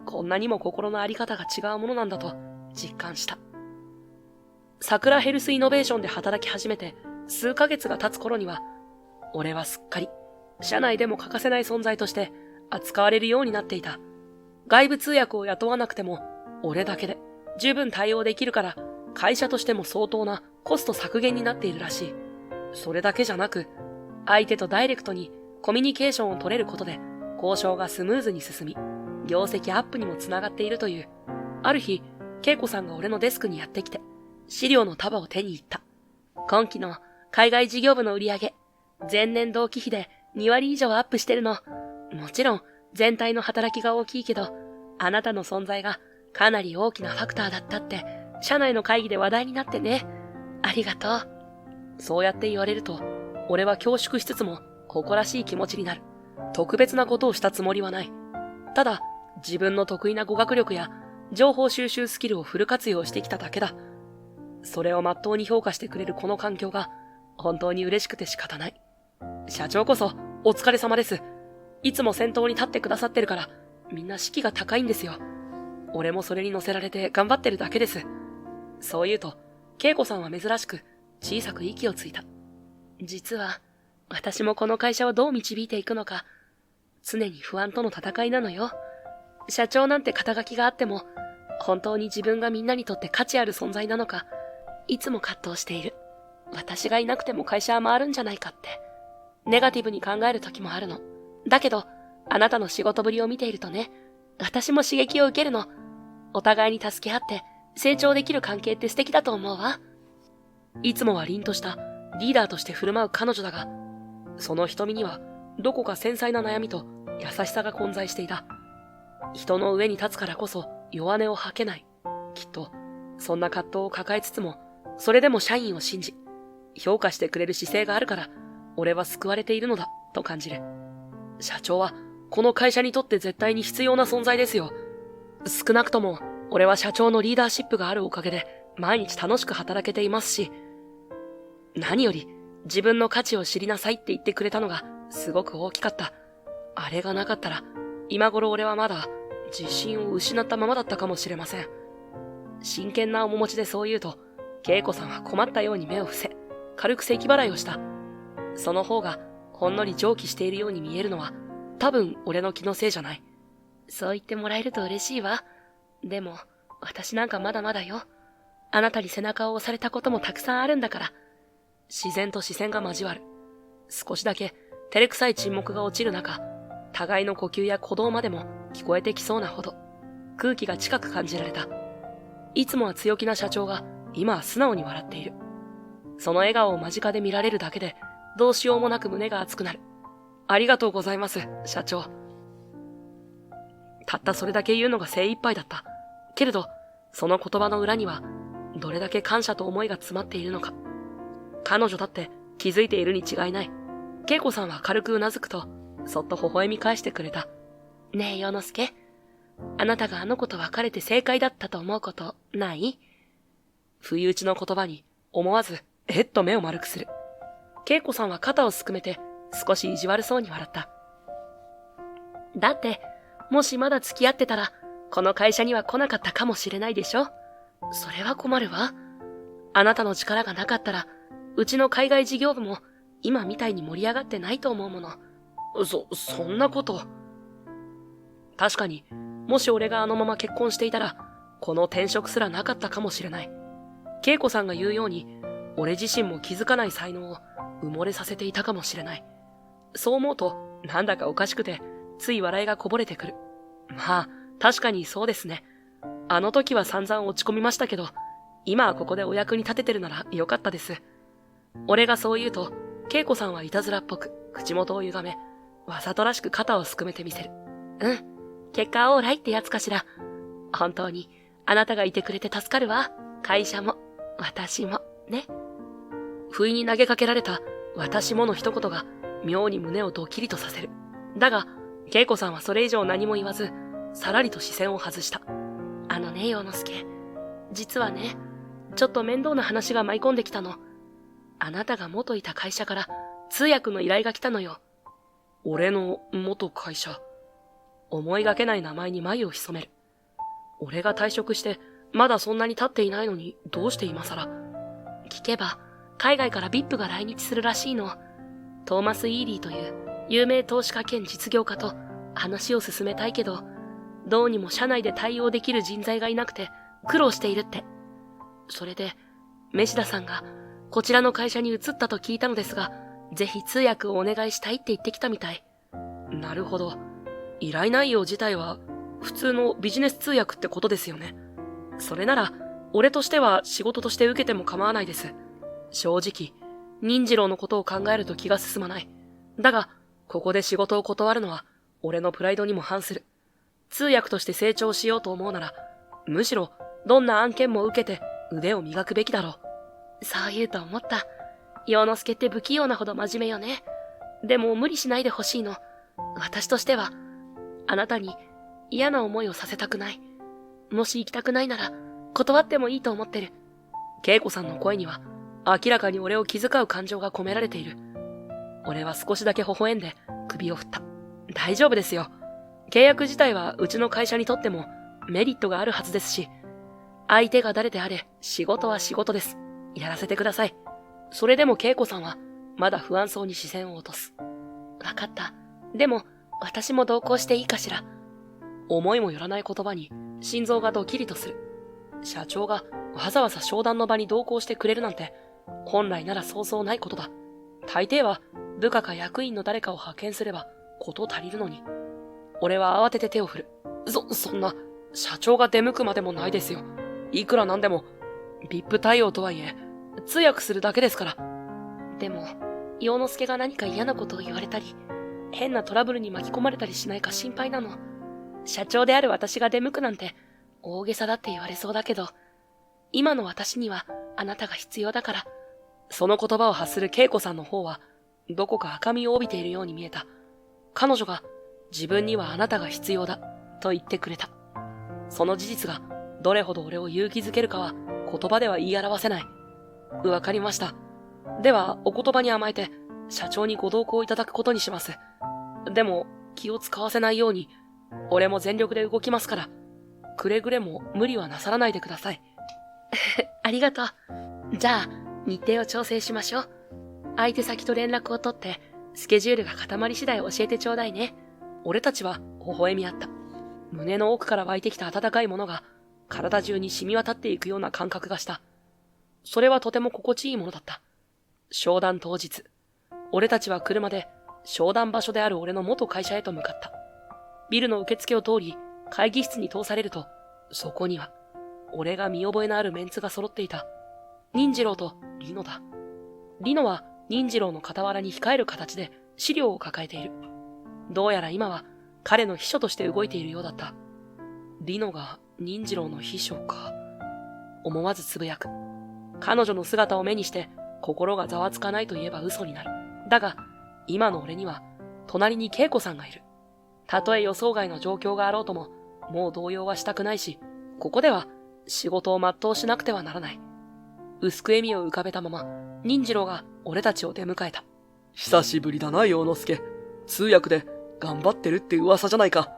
S1: こんなにも心のあり方が違うものなんだと実感した。桜ヘルスイノベーションで働き始めて数ヶ月が経つ頃には、俺はすっかり社内でも欠かせない存在として扱われるようになっていた。外部通訳を雇わなくても俺だけで十分対応できるから、会社としても相当なコスト削減になっているらしい。それだけじゃなく、相手とダイレクトにコミュニケーションを取れることで交渉がスムーズに進み、業績アップにもつながっているという。ある日、恵子さんが俺のデスクにやってきて、資料の束を手に入った。今期の海外事業部の売り上げ、前年同期比で2割以上アップしてるの。もちろん全体の働きが大きいけど、あなたの存在がかなり大きなファクターだったって社内の会議で話題になってね。ありがとう。そうやって言われると、俺は恐縮しつつも誇らしい気持ちになる。特別なことをしたつもりはない。ただ、自分の得意な語学力や情報収集スキルをフル活用してきただけだ。それを真っ当に評価してくれるこの環境が本当に嬉しくて仕方ない。社長こそお疲れ様です。いつも先頭に立ってくださってるから、みんな士気が高いんですよ。俺もそれに乗せられて頑張ってるだけです。そう言うと、恵子さんは珍しく小さく息をついた。実は、私もこの会社をどう導いていくのか、常に不安との戦いなのよ。社長なんて肩書きがあっても、本当に自分がみんなにとって価値ある存在なのか、いつも葛藤している。私がいなくても会社は回るんじゃないかって。ネガティブに考える時もあるの。だけど、あなたの仕事ぶりを見ているとね、私も刺激を受けるの。お互いに助け合って成長できる関係って素敵だと思うわ。いつもは凛としたリーダーとして振る舞う彼女だが、その瞳にはどこか繊細な悩みと優しさが混在していた。人の上に立つからこそ弱音を吐けない。きっと、そんな葛藤を抱えつつも、それでも社員を信じ、評価してくれる姿勢があるから、俺は救われているのだ、と感じる。社長は、この会社にとって絶対に必要な存在ですよ。少なくとも、俺は社長のリーダーシップがあるおかげで、毎日楽しく働けていますし、何より、自分の価値を知りなさいって言ってくれたのが、すごく大きかった。あれがなかったら、今頃俺はまだ、自信を失ったままだったかもしれません。真剣な面持ちでそう言うと、恵子さんは困ったように目を伏せ、軽く咳払いをした。その方が、ほんのり蒸気しているように見えるのは、多分俺の気のせいじゃない。そう言ってもらえると嬉しいわ。でも、私なんかまだまだよ。あなたに背中を押されたこともたくさんあるんだから。自然と視線が交わる。少しだけ照れくさい沈黙が落ちる中、互いの呼吸や鼓動までも聞こえてきそうなほど、空気が近く感じられた。いつもは強気な社長が、今は素直に笑っている。その笑顔を間近で見られるだけで、どうしようもなく胸が熱くなる。ありがとうございます、社長。たったそれだけ言うのが精一杯だった。けれど、その言葉の裏には、どれだけ感謝と思いが詰まっているのか。彼女だって気づいているに違いない。恵子さんは軽くうなずくと、そっと微笑み返してくれた。ねえ、洋之介。あなたがあの子と別れて正解だったと思うことない？不意打ちの言葉に思わずえっと目を丸くする。恵子さんは肩をすくめて少し意地悪そうに笑った。だって、もしまだ付き合ってたら、この会社には来なかったかもしれないでしょ？それは困るわ。あなたの力がなかったら、うちの海外事業部も今みたいに盛り上がってないと思うもの。そんなこと。確かに、もし俺があのまま結婚していたら、この転職すらなかったかもしれない。恵子さんが言うように、俺自身も気づかない才能を埋もれさせていたかもしれない。そう思うと、なんだかおかしくて、つい笑いがこぼれてくる。まあ、確かにそうですね。あの時は散々落ち込みましたけど、今はここでお役に立ててるならよかったです。俺がそう言うと、恵子さんはいたずらっぽく、口元を歪め、わざとらしく肩をすくめてみせる。うん。結果オーライってやつかしら。本当に、あなたがいてくれて助かるわ。会社も、私も、ね。不意に投げかけられた、私もの一言が、妙に胸をドキリとさせる。だが、恵子さんはそれ以上何も言わず、さらりと視線を外した。あのね、洋之介。実はね、ちょっと面倒な話が舞い込んできたの。あなたが元いた会社から、通訳の依頼が来たのよ。俺の元会社。思いがけない名前に眉を潜める。俺が退職して、まだそんなに経っていないのに、どうして今更。聞けば、海外からVIPが来日するらしいの。トーマス・イーリーという有名投資家兼実業家と話を進めたいけど、どうにも社内で対応できる人材がいなくて苦労しているって。それで、飯田さんがこちらの会社に移ったと聞いたのですが、ぜひ通訳をお願いしたいって言ってきたみたい。なるほど。依頼内容自体は普通のビジネス通訳ってことですよね。それなら、俺としては仕事として受けても構わないです。正直、任次郎のことを考えると気が進まない。だが、ここで仕事を断るのは俺のプライドにも反する。通訳として成長しようと思うなら、むしろどんな案件も受けて腕を磨くべきだろう。そう言うと思った。陽之介って不器用なほど真面目よね。でも無理しないでほしいの。私としては、あなたに嫌な思いをさせたくない。もし行きたくないなら、断ってもいいと思ってる。恵子さんの声には、明らかに俺を気遣う感情が込められている。俺は少しだけ微笑んで首を振った。大丈夫ですよ。契約自体はうちの会社にとってもメリットがあるはずですし、相手が誰であれ仕事は仕事です。やらせてください。それでも恵子さんはまだ不安そうに視線を落とす。わかった。でも私も同行していいかしら。思いもよらない言葉に心臓がドキリとする。社長がわざわざ商談の場に同行してくれるなんて、本来ならそうそうないことだ。大抵は部下か役員の誰かを派遣すれば事足りるのに。俺は慌てて手を振る。そんな、社長が出向くまでもないですよ。いくらなんでも、VIP 対応とはいえ、通訳するだけですから。でも、陽之介が何か嫌なことを言われたり、変なトラブルに巻き込まれたりしないか心配なの。社長である私が出向くなんて、大げさだって言われそうだけど、今の私にはあなたが必要だから。その言葉を発する恵子さんの方は、どこか赤みを帯びているように見えた。彼女が、自分にはあなたが必要だ、と言ってくれた。その事実が、どれほど俺を勇気づけるかは、言葉では言い表せない。わかりました。では、お言葉に甘えて、社長にご同行いただくことにします。でも、気を使わせないように、俺も全力で動きますから、くれぐれも無理はなさらないでください。ありがとう。じゃあ、日程を調整しましょう。相手先と連絡を取って、スケジュールが固まり次第教えてちょうだいね。俺たちは微笑み合った。胸の奥から湧いてきた温かいものが、体中に染み渡っていくような感覚がした。それはとても心地いいものだった。商談当日、俺たちは車で商談場所である俺の元会社へと向かった。ビルの受付を通り、会議室に通されると、そこには、俺が見覚えのあるメンツが揃っていた。任次郎とリノだ。リノは任次郎の傍らに控える形で資料を抱えている。どうやら今は彼の秘書として動いているようだった。リノが任次郎の秘書か。思わずつぶやく。彼女の姿を目にして心がざわつかないと言えば嘘になる。だが、今の俺には隣に恵子さんがいる。たとえ予想外の状況があろうとも、もう動揺はしたくないし、ここでは仕事を全うしなくてはならない。薄く笑みを浮かべたまま、任次郎が俺たちを出迎えた。
S2: 久しぶりだな、陽之介。通訳で頑張ってるって噂じゃないか。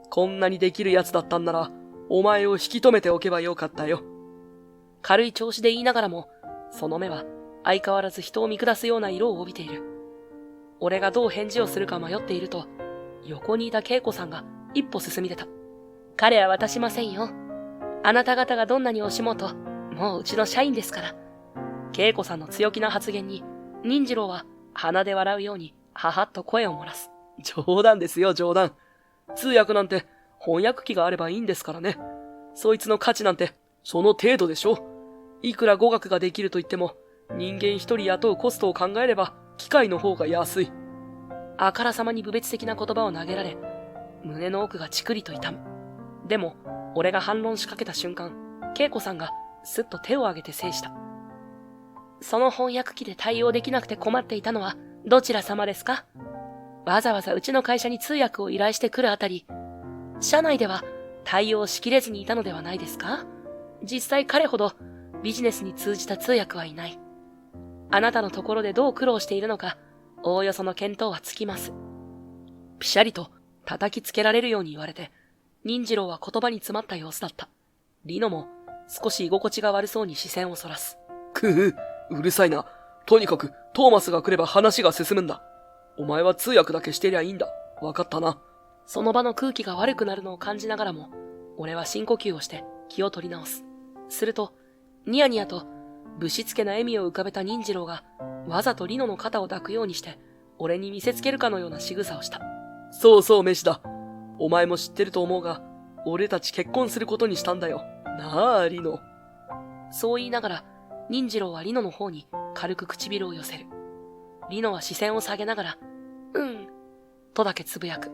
S2: こんなにできるやつだったんなら、お前を引き止めておけばよかったよ。
S1: 軽い調子で言いながらも、その目は相変わらず人を見下すような色を帯びている。俺がどう返事をするか迷っていると、横にいた恵子さんが一歩進み出た。彼は渡しませんよ。あなた方がどんなに惜しもうと、もううちの社員ですから。恵子さんの強気な発言に、任次郎は鼻で笑うように、ははっと声を漏らす。
S2: 冗談ですよ、冗談。通訳なんて翻訳機があればいいんですからね。そいつの価値なんてその程度でしょ。いくら語学ができると言っても、人間一人雇うコストを考えれば機械の方が安い。
S1: あからさまに侮蔑的な言葉を投げられ、胸の奥がチクリと痛む。でも、俺が反論しかけた瞬間、恵子さんがすっと手を挙げて制した。その翻訳機で対応できなくて困っていたのはどちら様ですか？わざわざうちの会社に通訳を依頼してくるあたり、社内では対応しきれずにいたのではないですか？実際彼ほどビジネスに通じた通訳はいない。あなたのところでどう苦労しているのか、おおよその見当はつきます。ぴしゃりと叩きつけられるように言われて、任次郎は言葉に詰まった様子だった。リノも少し居心地が悪そうに視線をそらす。
S2: うるさいな。とにかく、トーマスが来れば話が進むんだ。お前は通訳だけしてりゃいいんだ。わかったな。
S1: その場の空気が悪くなるのを感じながらも、俺は深呼吸をして気を取り直す。すると、ニヤニヤと、ぶしつけな笑みを浮かべた忍次郎が、わざとリノの肩を抱くようにして、俺に見せつけるかのような仕草をした。
S2: そうそう、飯だ。お前も知ってると思うが、俺たち結婚することにしたんだよ。なあ、リノ。
S1: そう言いながら、忍次郎はリノの方に軽く唇を寄せる。リノは視線を下げながら、とだけつぶやく。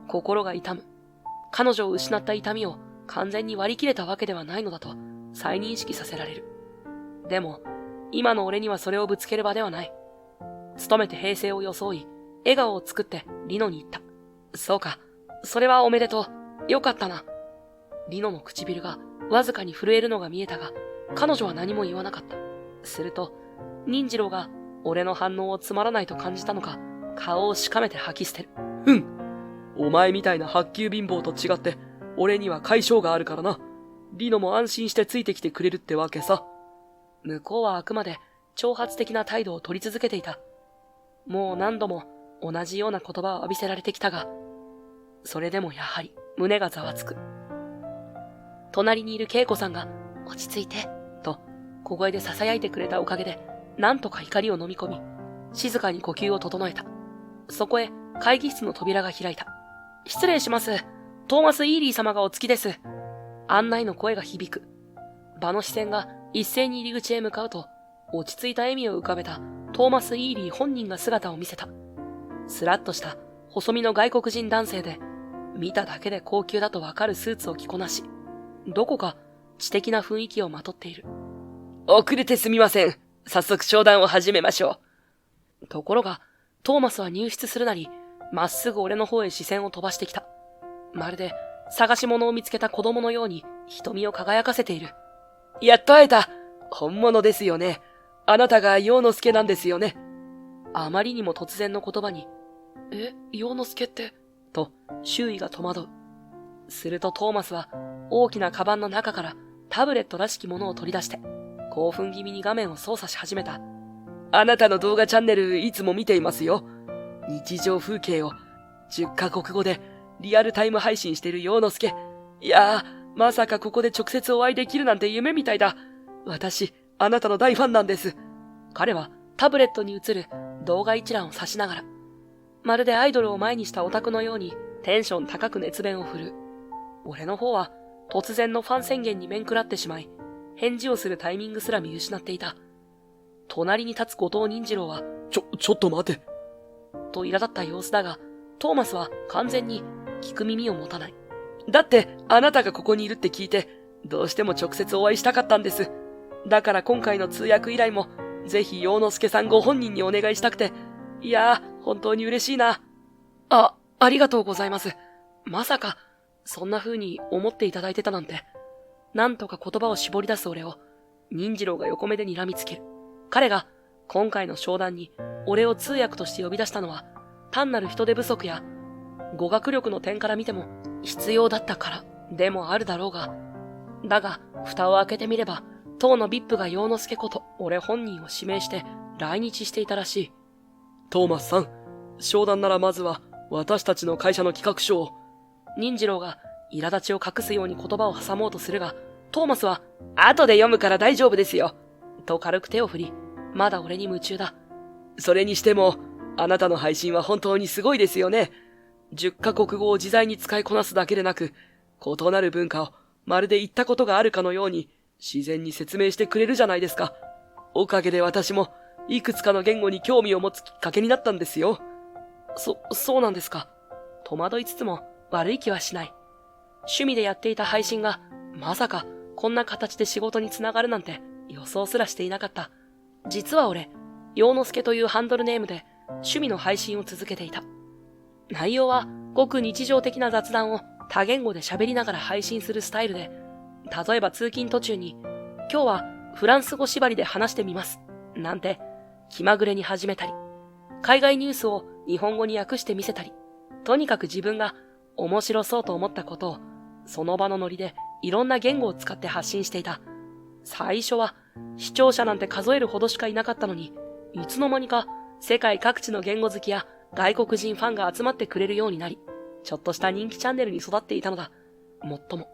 S1: 心が痛む。彼女を失った痛みを完全に割り切れたわけではないのだと再認識させられる。でも、今の俺にはそれをぶつける場ではない。努めて平静を装い、笑顔を作ってリノに言った。そうか、それはおめでとう。よかったな。リノの唇がわずかに震えるのが見えたが、彼女は何も言わなかった。すると、忍次郎が俺の反応をつまらないと感じたのか、顔をしかめて吐き捨てる。
S2: お前みたいな白球貧乏と違って、俺には解消があるからな。リノも安心してついてきてくれるってわけさ。
S1: 向こうはあくまで挑発的な態度を取り続けていた。もう何度も同じような言葉を浴びせられてきたが、それでもやはり胸がざわつく。隣にいる恵子さんが、落ち着いて、と小声で囁いてくれたおかげで、なんとか怒りを飲み込み、静かに呼吸を整えた。そこへ会議室の扉が開いた。失礼します。トーマス・イーリー様がお着きです。案内の声が響く。場の視線が一斉に入り口へ向かうと、落ち着いた笑みを浮かべたトーマス・イーリー本人が姿を見せた。スラッとした細身の外国人男性で、見ただけで高級だとわかるスーツを着こなし、どこか知的な雰囲気をまとっている。
S2: 遅れてすみません。早速商談を始めましょ
S1: う。ところが、トーマスは入室するなり、まっすぐ俺の方へ視線を飛ばしてきた。まるで探し物を見つけた子供のように瞳を輝かせている。
S2: やっと会えた。本物ですよね。あなたが陽之助なんですよね。
S1: あまりにも突然の言葉に、陽之助って、と周囲が戸惑う。するとトーマスは大きなカバンの中からタブレットらしきものを取り出して、興奮気味に画面を操作し始めた。
S2: あなたの動画チャンネルいつも見ていますよ。日常風景を10カ国語でリアルタイム配信している陽之助。いやー、まさかここで直接お会いできるなんて夢みたいだ。私、あなたの大ファンなんです。
S1: 彼はタブレットに映る動画一覧を指しながら、まるでアイドルを前にしたオタクのようにテンション高く熱弁を振るう。俺の方は突然のファン宣言に面食らってしまい、返事をするタイミングすら見失っていた。隣に立つ後藤忍次郎は、
S2: ちょっと待て。
S1: と苛立った様子だが、トーマスは完全に聞く耳を持たない。
S2: だって、あなたがここにいるって聞いて、どうしても直接お会いしたかったんです。だから今回の通訳依頼も、ぜひ陽之助さんご本人にお願いしたくて。いやー、本当に嬉しいな。
S1: ありがとうございます。まさか、そんな風に思っていただいてたなんて。なんとか言葉を絞り出す俺を、忍次郎が横目で睨みつける。彼が今回の商談に俺を通訳として呼び出したのは単なる人手不足や語学力の点から見ても必要だったからでもあるだろうが、だが蓋を開けてみれば当の VIP が陽之助こと俺本人を指名して来日していたらしい。
S2: トーマスさん、商談ならまずは私たちの会社の企画書を。
S1: 忍次郎が苛立ちを隠すように言葉を挟もうとするが、トーマスは後で読むから大丈夫ですよと軽く手を振り、まだ俺に夢中だ。
S2: それにしても、あなたの配信は本当にすごいですよね。10カ国語を自在に使いこなすだけでなく、異なる文化をまるで言ったことがあるかのように自然に説明してくれるじゃないですか。おかげで私もいくつかの言語に興味を持つきっかけになったんですよ。
S1: そうなんですか。戸惑いつつも悪い気はしない。趣味でやっていた配信がまさかこんな形で仕事につながるなんて予想すらしていなかった。実は俺、陽之助というハンドルネームで趣味の配信を続けていた。内容はごく日常的な雑談を多言語で喋りながら配信するスタイルで、例えば通勤途中に、今日はフランス語縛りで話してみます。なんて気まぐれに始めたり、海外ニュースを日本語に訳してみせたり、とにかく自分が面白そうと思ったことを、その場のノリでいろんな言語を使って発信していた。最初は視聴者なんて数えるほどしかいなかったのに、いつの間にか世界各地の言語好きや外国人ファンが集まってくれるようになり、ちょっとした人気チャンネルに育っていたのだ。もっとも、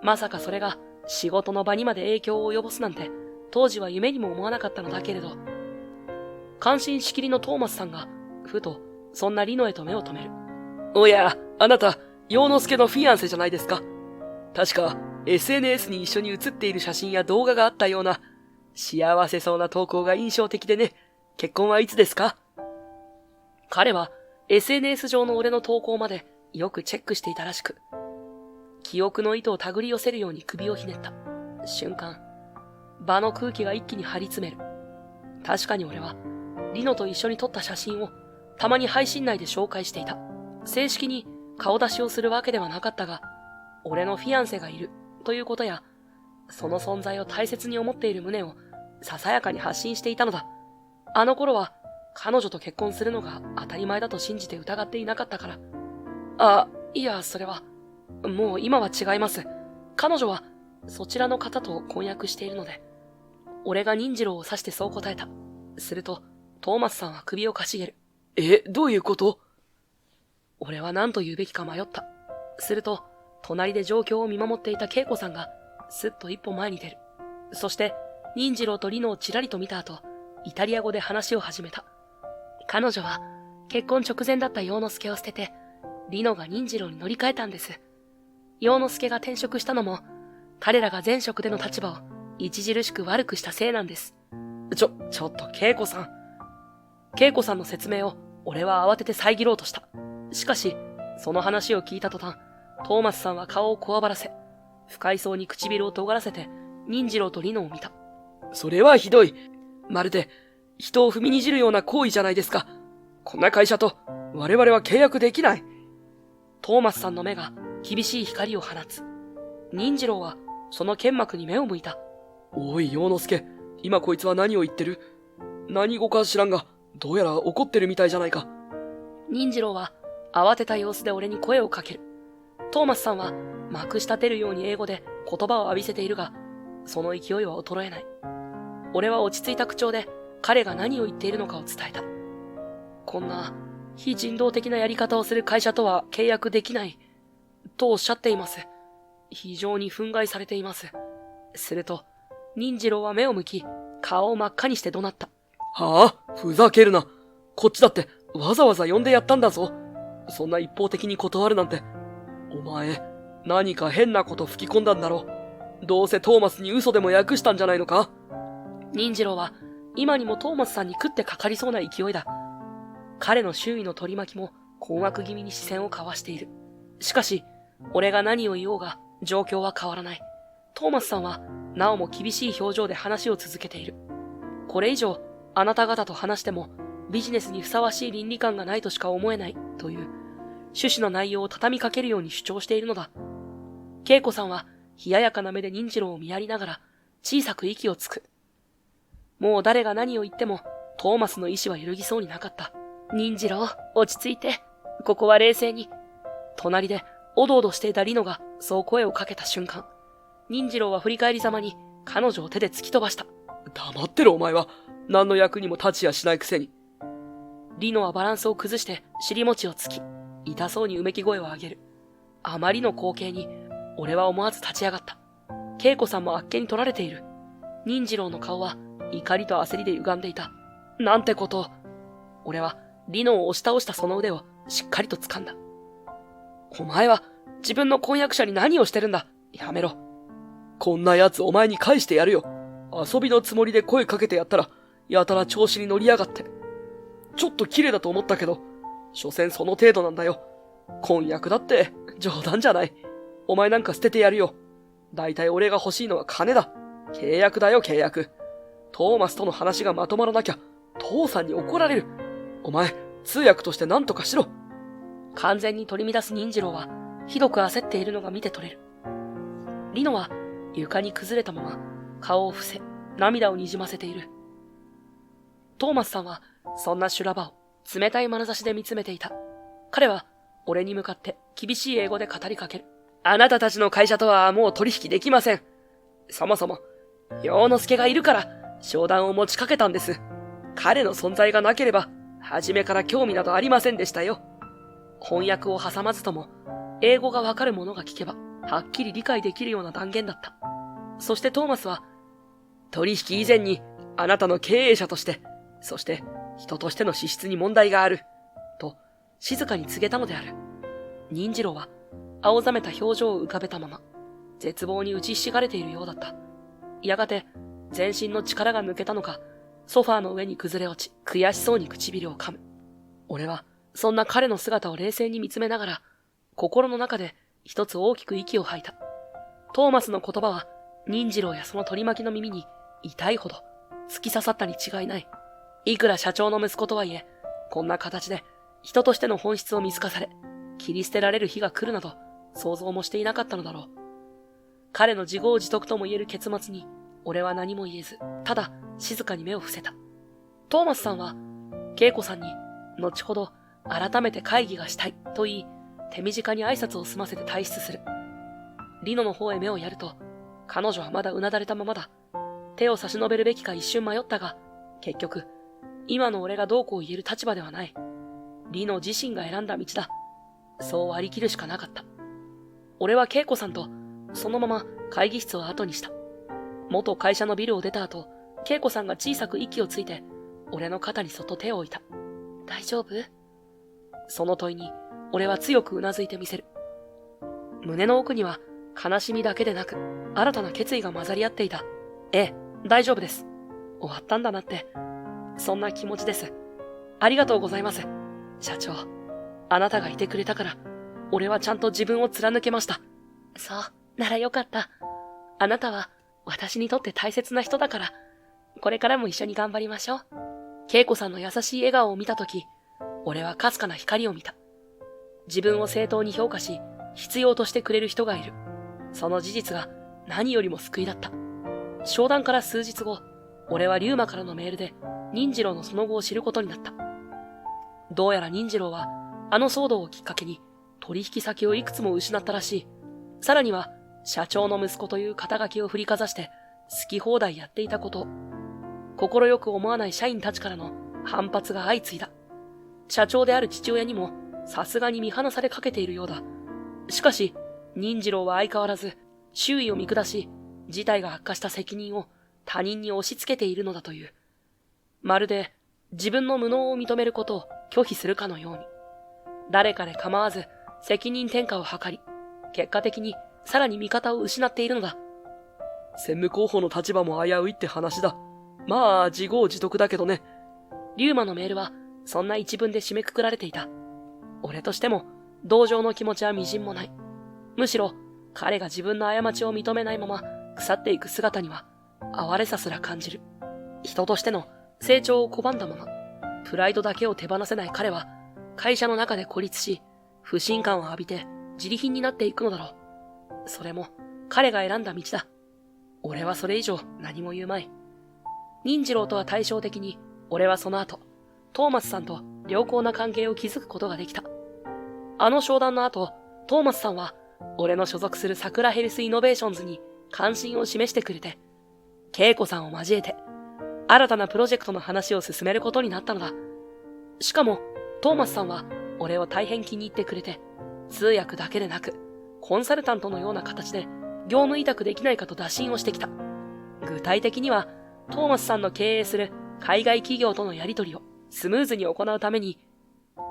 S1: まさかそれが仕事の場にまで影響を及ぼすなんて、当時は夢にも思わなかったのだけれど、感心しきりのトーマスさんが、ふと、そんなリノへと目を留める。
S2: おや、あなた、陽之助のフィアンセじゃないですか。確か、SNS に一緒に写っている写真や動画があったような、幸せそうな投稿が印象的でね。結婚はいつですか？
S1: 彼は SNS 上の俺の投稿までよくチェックしていたらしく、記憶の糸を手繰り寄せるように首をひねった瞬間、場の空気が一気に張り詰める。確かに俺はリノと一緒に撮った写真をたまに配信内で紹介していた。正式に顔出しをするわけではなかったが、俺のフィアンセがいるということや、その存在を大切に思っている旨をささやかに発信していたのだ。あの頃は彼女と結婚するのが当たり前だと信じて疑っていなかったから。あ、いや、それは、もう今は違います。彼女はそちらの方と婚約しているので。俺が忍次郎を指してそう答えた。すると、トーマスさんは首をかしげる。
S2: どういうこと？
S1: 俺は何と言うべきか迷った。すると、隣で状況を見守っていた恵子さんが、すっと一歩前に出る。そして、忍次郎とリノをちらりと見た後、イタリア語で話を始めた。彼女は、結婚直前だった陽之助を捨てて、リノが忍次郎に乗り換えたんです。陽之助が転職したのも、彼らが前職での立場を著しく悪くしたせいなんです。ちょっと恵子さん。恵子さんの説明を俺は慌てて遮ろうとした。しかし、その話を聞いた途端、トーマスさんは顔をこわばらせ、不快そうに唇を尖らせて、忍次郎とリノを見た。
S2: それはひどい。まるで、人を踏みにじるような行為じゃないですか。こんな会社と、我々は契約できない。
S1: トーマスさんの目が厳しい光を放つ。忍次郎は、その剣幕に目を向いた。
S2: おい、陽之助。今こいつは何を言ってる？何語か知らんが、どうやら怒ってるみたいじゃないか。
S1: 忍次郎は、慌てた様子で俺に声をかける。トーマスさんは、まくし立てるように英語で言葉を浴びせているが、その勢いは衰えない。俺は落ち着いた口調で彼が何を言っているのかを伝えた。こんな非人道的なやり方をする会社とは契約できない、とおっしゃっています。非常に憤慨されています。すると、忍次郎は目を向き、顔を真っ赤にして怒鳴った。
S2: はあ？ふざけるな。こっちだってわざわざ呼んでやったんだぞ。そんな一方的に断るなんて。お前、何か変なこと吹き込んだんだろう。どうせトーマスに嘘でも訳したんじゃないのか？
S1: 忍次郎は今にもトーマスさんに食ってかかりそうな勢いだ。彼の周囲の取り巻きも困惑気味に視線を交わしている。しかし、俺が何を言おうが状況は変わらない。トーマスさんはなおも厳しい表情で話を続けている。これ以上あなた方と話してもビジネスにふさわしい倫理観がないとしか思えないという趣旨の内容を畳みかけるように主張しているのだ。恵子さんは冷ややかな目で忍次郎を見やりながら小さく息をつく。もう誰が何を言ってもトーマスの意志は揺るぎそうになかった。忍次郎、落ち着いて。ここは冷静に。隣でおどおどしていたリノがそう声をかけた瞬間、忍次郎は振り返りざまに彼女を手で突き飛ばした。
S2: 黙ってろお前は。何の役にも立ちやしないくせに。
S1: リノはバランスを崩して尻餅をつき、痛そうにうめき声を上げる。あまりの光景に俺は思わず立ち上がった。恵子さんもあっけに取られている。忍次郎の顔は怒りと焦りで歪んでいた。なんてことを。俺はリノを押し倒したその腕をしっかりと掴んだ。お前は自分の婚約者に何をしてるんだ。やめろ。
S2: こんな奴お前に返してやるよ。遊びのつもりで声かけてやったら、やたら調子に乗りやがって。ちょっと綺麗だと思ったけど、所詮その程度なんだよ。婚約だって冗談じゃない。お前なんか捨ててやるよ。だいたい俺が欲しいのは金だ。契約だよ、契約。トーマスとの話がまとまらなきゃ、父さんに怒られる。お前、通訳として何とかしろ。
S1: 完全に取り乱す忍次郎は、ひどく焦っているのが見て取れる。リノは床に崩れたまま、顔を伏せ、涙をにじませている。トーマスさんは、そんな修羅場を冷たい眼差しで見つめていた。彼は、俺に向かって厳しい英語で語りかける。あなたたちの会社とはもう取引できません。そもそも、
S2: 陽之介がいるから商談を持ちかけたんです。彼の存在がなければ、初めから興味などありませんでしたよ。翻訳を挟まずとも、英語がわかる者が聞けば、はっきり理解できるような断言だった。そしてトーマスは、取引以前にあなたの経営者として、そして人としての資質に問題がある、と静かに告げたのである。任次郎は青ざめた表情を浮かべたまま、絶望に打ちひしがれているようだった。やがて全身の力が抜けたのか、ソファーの上に崩れ落ち、悔しそうに唇を噛む。俺はそんな彼の姿を冷静に見つめながら、心の中で一つ大きく息を吐いた。トーマスの言葉は任次郎やその取り巻きの耳に痛いほど突き刺さったに違いない。いくら社長の息子とはいえ、こんな形で人としての本質を見透かされ、切り捨てられる日が来るなど想像もしていなかったのだろう。彼の自業自得とも言える結末に、俺は何も言えず、ただ静かに目を伏せた。トーマスさんは、恵子さんに、後ほど改めて会議がしたいと言い、手短に挨拶を済ませて退出する。リノの方へ目をやると、彼女はまだうなだれたままだ。手を差し伸べるべきか一瞬迷ったが、結局、今の俺がどうこう言える立場ではない。リノ自身が選んだ道だ。そう割り切るしかなかった。俺は恵子さんと、そのまま会議室を後にした。元会社のビルを出た後、恵子さんが小さく息をついて、俺の肩にそっと手を置いた。大丈夫？その問いに、俺は強くうなずいてみせる。胸の奥には、悲しみだけでなく、新たな決意が混ざり合っていた。ええ、大丈夫です。終わったんだなって、そんな気持ちです。ありがとうございます。社長、あなたがいてくれたから、俺はちゃんと自分を貫けました。そう、ならよかった。あなたは、私にとって大切な人だから、これからも一緒に頑張りましょう。恵子さんの優しい笑顔を見たとき、俺はかすかな光を見た。自分を正当に評価し、必要としてくれる人がいる。その事実が何よりも救いだった。商談から数日後、俺は龍馬からのメールで任次郎のその後を知ることになった。どうやら任次郎は、あの騒動をきっかけに取引先をいくつも失ったらしい。さらには、社長の息子という肩書きを振りかざして好き放題やっていたこと。心よく思わない社員たちからの反発が相次いだ。社長である父親にもさすがに見放されかけているようだ。しかし、任次郎は相変わらず周囲を見下し、事態が悪化した責任を他人に押し付けているのだという。まるで自分の無能を認めることを拒否するかのように。誰かで構わず責任転嫁を図り、結果的にさらに味方を失っているのだ。専務候補の立場も危ういって話だ。まあ、自業自得だけどね。
S1: 龍馬のメールはそんな一文で締めくくられていた。俺としても同情の気持ちはみじんもない。むしろ彼が自分の過ちを認めないまま腐っていく姿には哀れさすら感じる。人としての成長を拒んだまま、プライドだけを手放せない彼は会社の中で孤立し、不信感を浴びて自利品になっていくのだろう。それも彼が選んだ道だ。俺はそれ以上何も言うまい。任次郎とは対照的に、俺はその後、トーマスさんと良好な関係を築くことができた。あの商談の後、トーマスさんは、俺の所属する桜ヘルスイノベーションズに関心を示してくれて、恵子さんを交えて、新たなプロジェクトの話を進めることになったのだ。しかも、トーマスさんは、俺を大変気に入ってくれて、通訳だけでなく、コンサルタントのような形で、業務委託できないかと打診をしてきた。具体的には、トーマスさんの経営する海外企業とのやり取りをスムーズに行うために、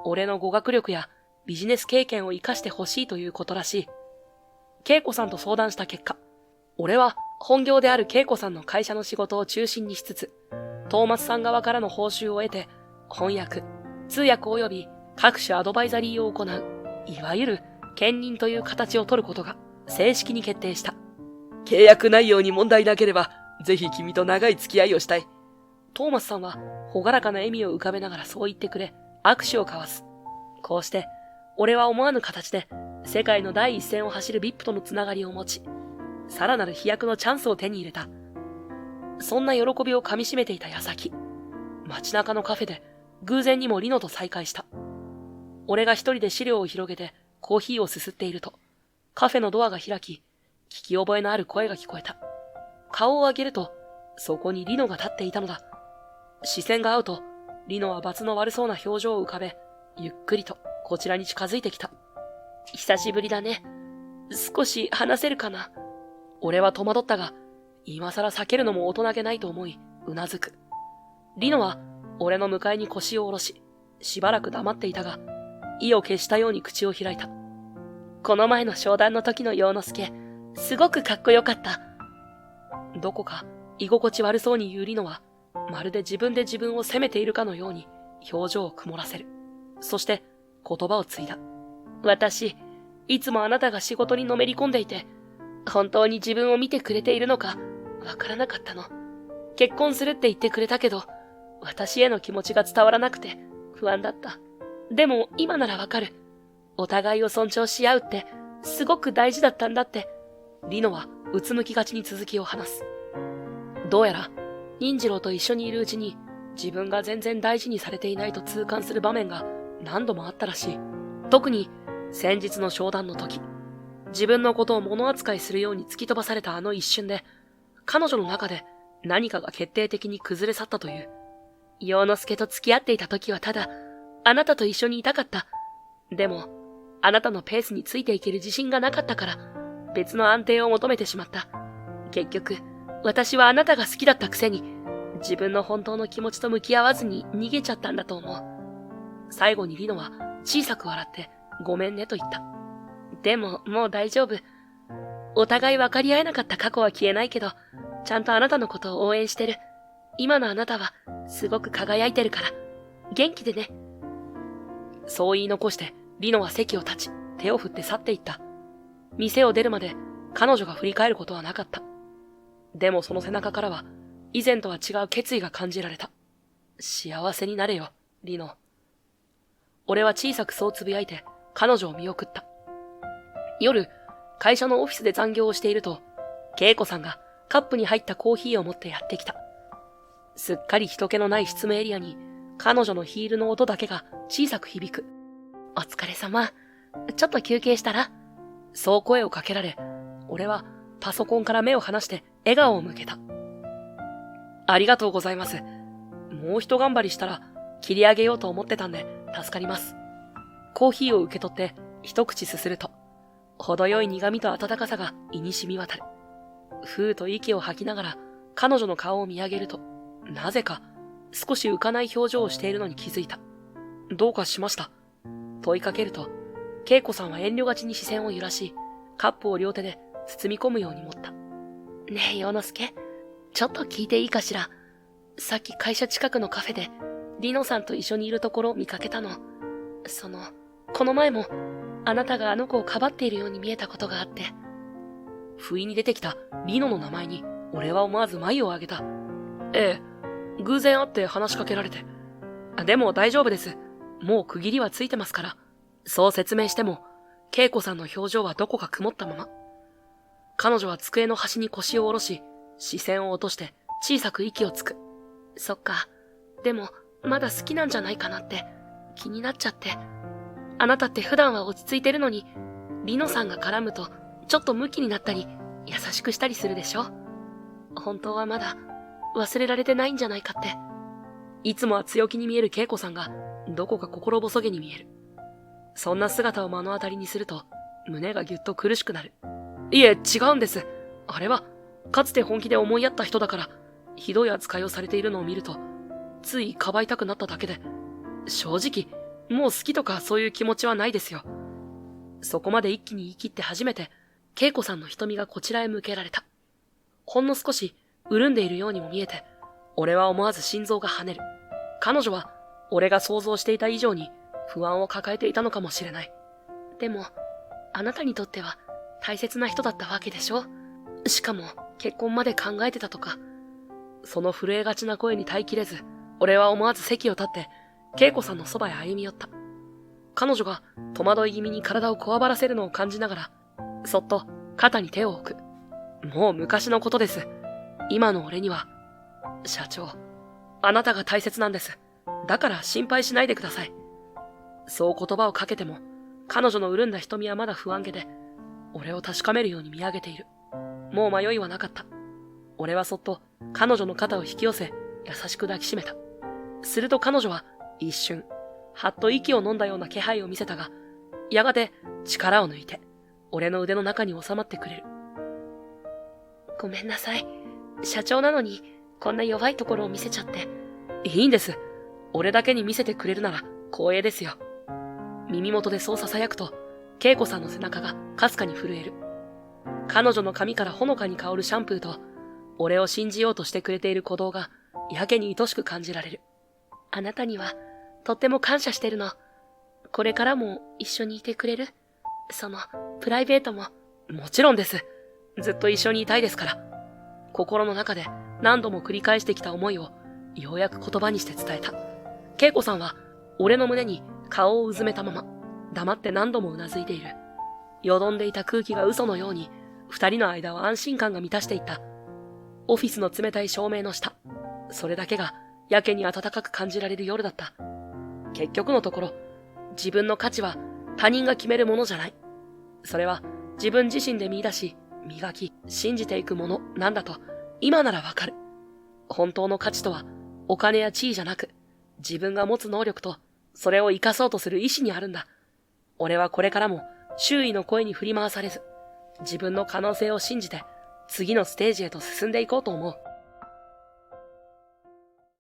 S1: 俺の語学力やビジネス経験を活かしてほしいということらしい。恵子さんと相談した結果、俺は本業である恵子さんの会社の仕事を中心にしつつ、トーマスさん側からの報酬を得て、翻訳、通訳及び各種アドバイザリーを行う、いわゆる兼任という形を取ることが正式に決定した。
S2: 契約内容に問題なければ、ぜひ君と長い付き合いをしたい。
S1: トーマスさんは朗らかな笑みを浮かべながらそう言ってくれ、握手を交わす。こうして、俺は思わぬ形で世界の第一線を走る VIP とのつながりを持ち、さらなる飛躍のチャンスを手に入れた。そんな喜びをかみしめていた矢先、街中のカフェで偶然にもリノと再会した。俺が一人で資料を広げてコーヒーをすすっていると、カフェのドアが開き、聞き覚えのある声が聞こえた。
S2: 顔を上げると、そこにリノが立っていたのだ。視線が合うと、リノは罰の悪そうな表情を浮かべ、ゆっくりとこちらに近づいてきた。
S1: 久しぶりだね。少し話せるかな。
S2: 俺は戸惑ったが、今更避けるのも大人げないと思い、うなずく。リノは、俺の迎えに腰を下ろし、しばらく黙っていたが、意を決したように口を開いた。
S1: この前の商談の時の陽之介、すごくかっこよかった。
S2: どこか居心地悪そうに言うリノは、まるで自分で自分を責めているかのように表情を曇らせる。そして言葉を継いだ。
S1: 私、いつもあなたが仕事にのめり込んでいて、本当に自分を見てくれているのかわからなかったの。結婚するって言ってくれたけど、私への気持ちが伝わらなくて不安だった。でも今ならわかる。お互いを尊重し合うってすごく大事だったんだって。
S2: リノはうつむきがちに続きを話す。どうやら、忍次郎と一緒にいるうちに自分が全然大事にされていないと痛感する場面が何度もあったらしい。特に先日の商談の時、自分のことを物扱いするように突き飛ばされたあの一瞬で、彼女の中で何かが決定的に崩れ去ったという。
S1: 陽之介と付き合っていた時はただ、あなたと一緒にいたかった。でも、あなたのペースについていける自信がなかったから、別の安定を求めてしまった。結局、私はあなたが好きだったくせに、自分の本当の気持ちと向き合わずに逃げちゃったんだと思う。
S2: 最後にリノは小さく笑って、ごめんねと言った。
S1: でも、もう大丈夫。お互い分かり合えなかった過去は消えないけど、ちゃんとあなたのことを応援してる。今のあなたは、すごく輝いてるから。元気でね。
S2: そう言い残して、リノは席を立ち、手を振って去っていった。店を出るまで、彼女が振り返ることはなかった。でもその背中からは、以前とは違う決意が感じられた。幸せになれよ、リノ。俺は小さくそうつぶやいて、彼女を見送った。夜、会社のオフィスで残業をしていると、恵子さんがカップに入ったコーヒーを持ってやってきた。すっかり人気のない執務エリアに、彼女のヒールの音だけが小さく響く。
S1: お疲れ様。ちょっと休憩したら？
S2: そう声をかけられ、俺はパソコンから目を離して笑顔を向けた。ありがとうございます。もう一頑張りしたら切り上げようと思ってたんで助かります。コーヒーを受け取って一口すすると、程よい苦味と温かさが胃に染み渡る。ふーと息を吐きながら彼女の顔を見上げると、なぜか少し浮かない表情をしているのに気づいた。どうかしました？問いかけると、恵子さんは遠慮がちに視線を揺らし、カップを両手で包み込むように持った。
S1: ねえ、陽之介。ちょっと聞いていいかしら。さっき会社近くのカフェで、リノさんと一緒にいるところを見かけたの。この前も、あなたがあの子をかばっているように見えたことがあって。
S2: 不意に出てきたリノの名前に、俺は思わず眉を上げた。ええ、偶然会って話しかけられて。でも大丈夫です。もう区切りはついてますから。そう説明しても、恵子さんの表情はどこか曇ったまま。彼女は机の端に腰を下ろし、視線を落として小さく息をつく。
S1: そっか。でも、まだ好きなんじゃないかなって、気になっちゃって。あなたって普段は落ち着いてるのに、リノさんが絡むと、ちょっとムキになったり、優しくしたりするでしょ？本当はまだ、忘れられてないんじゃないかって。
S2: いつもは強気に見える恵子さんが、どこか心細げに見える。そんな姿を目の当たりにすると、胸がぎゅっと苦しくなる。いえ、違うんです。あれは、かつて本気で思いやった人だから、ひどい扱いをされているのを見ると、ついかばいたくなっただけで、正直、もう好きとかそういう気持ちはないですよ。そこまで一気に言い切って初めて、恵子さんの瞳がこちらへ向けられた。ほんの少し、潤んでいるようにも見えて、俺は思わず心臓が跳ねる。彼女は、俺が想像していた以上に、不安を抱えていたのかもしれない。
S1: でも、あなたにとっては大切な人だったわけでしょ？しかも結婚まで考えてたとか。
S2: その震えがちな声に耐えきれず、俺は思わず席を立って、恵子さんのそばへ歩み寄った。彼女が戸惑い気味に体をこわばらせるのを感じながら、そっと肩に手を置く。もう昔のことです。今の俺には、社長、あなたが大切なんです。だから心配しないでください。そう言葉をかけても、彼女の潤んだ瞳はまだ不安げで、俺を確かめるように見上げている。もう迷いはなかった。
S1: 俺はそっと彼女の肩を引き寄せ、優しく抱きしめた。すると彼女は一瞬、はっと息を飲んだような気配を見せたが、やがて力を抜いて、俺の腕の中に収まってくれる。ごめんなさい。社長なのに、こんな弱いところを見せちゃって。いいんです。俺だけに見せてくれるなら光栄ですよ。耳元でそう囁くと、恵子さんの背中がかすかに震える。彼女の髪からほのかに香るシャンプーと、俺を信じようとしてくれている鼓動が、やけに愛しく感じられる。あなたには、とっても感謝してるの。これからも一緒にいてくれる？プライベートも。もちろんです。ずっと一緒にいたいですから。心の中で何度も繰り返してきた思いを、ようやく言葉にして伝えた。恵子さんは、俺の胸に顔をうずめたまま、黙って何度もうなずいている。よどんでいた空気が嘘のように、二人の間を安心感が満たしていった。オフィスの冷たい照明の下、それだけがやけに暖かく感じられる夜だった。結局のところ、自分の価値は他人が決めるものじゃない。それは自分自身で見出し、磨き、信じていくものなんだと、今ならわかる。本当の価値とは、お金や地位じゃなく、自分が持つ能力と、それを生かそうとする意志にあるんだ。俺はこれからも、周囲の声に振り回されず、自分の可能性を信じて、次のステージへと進んでいこうと思う。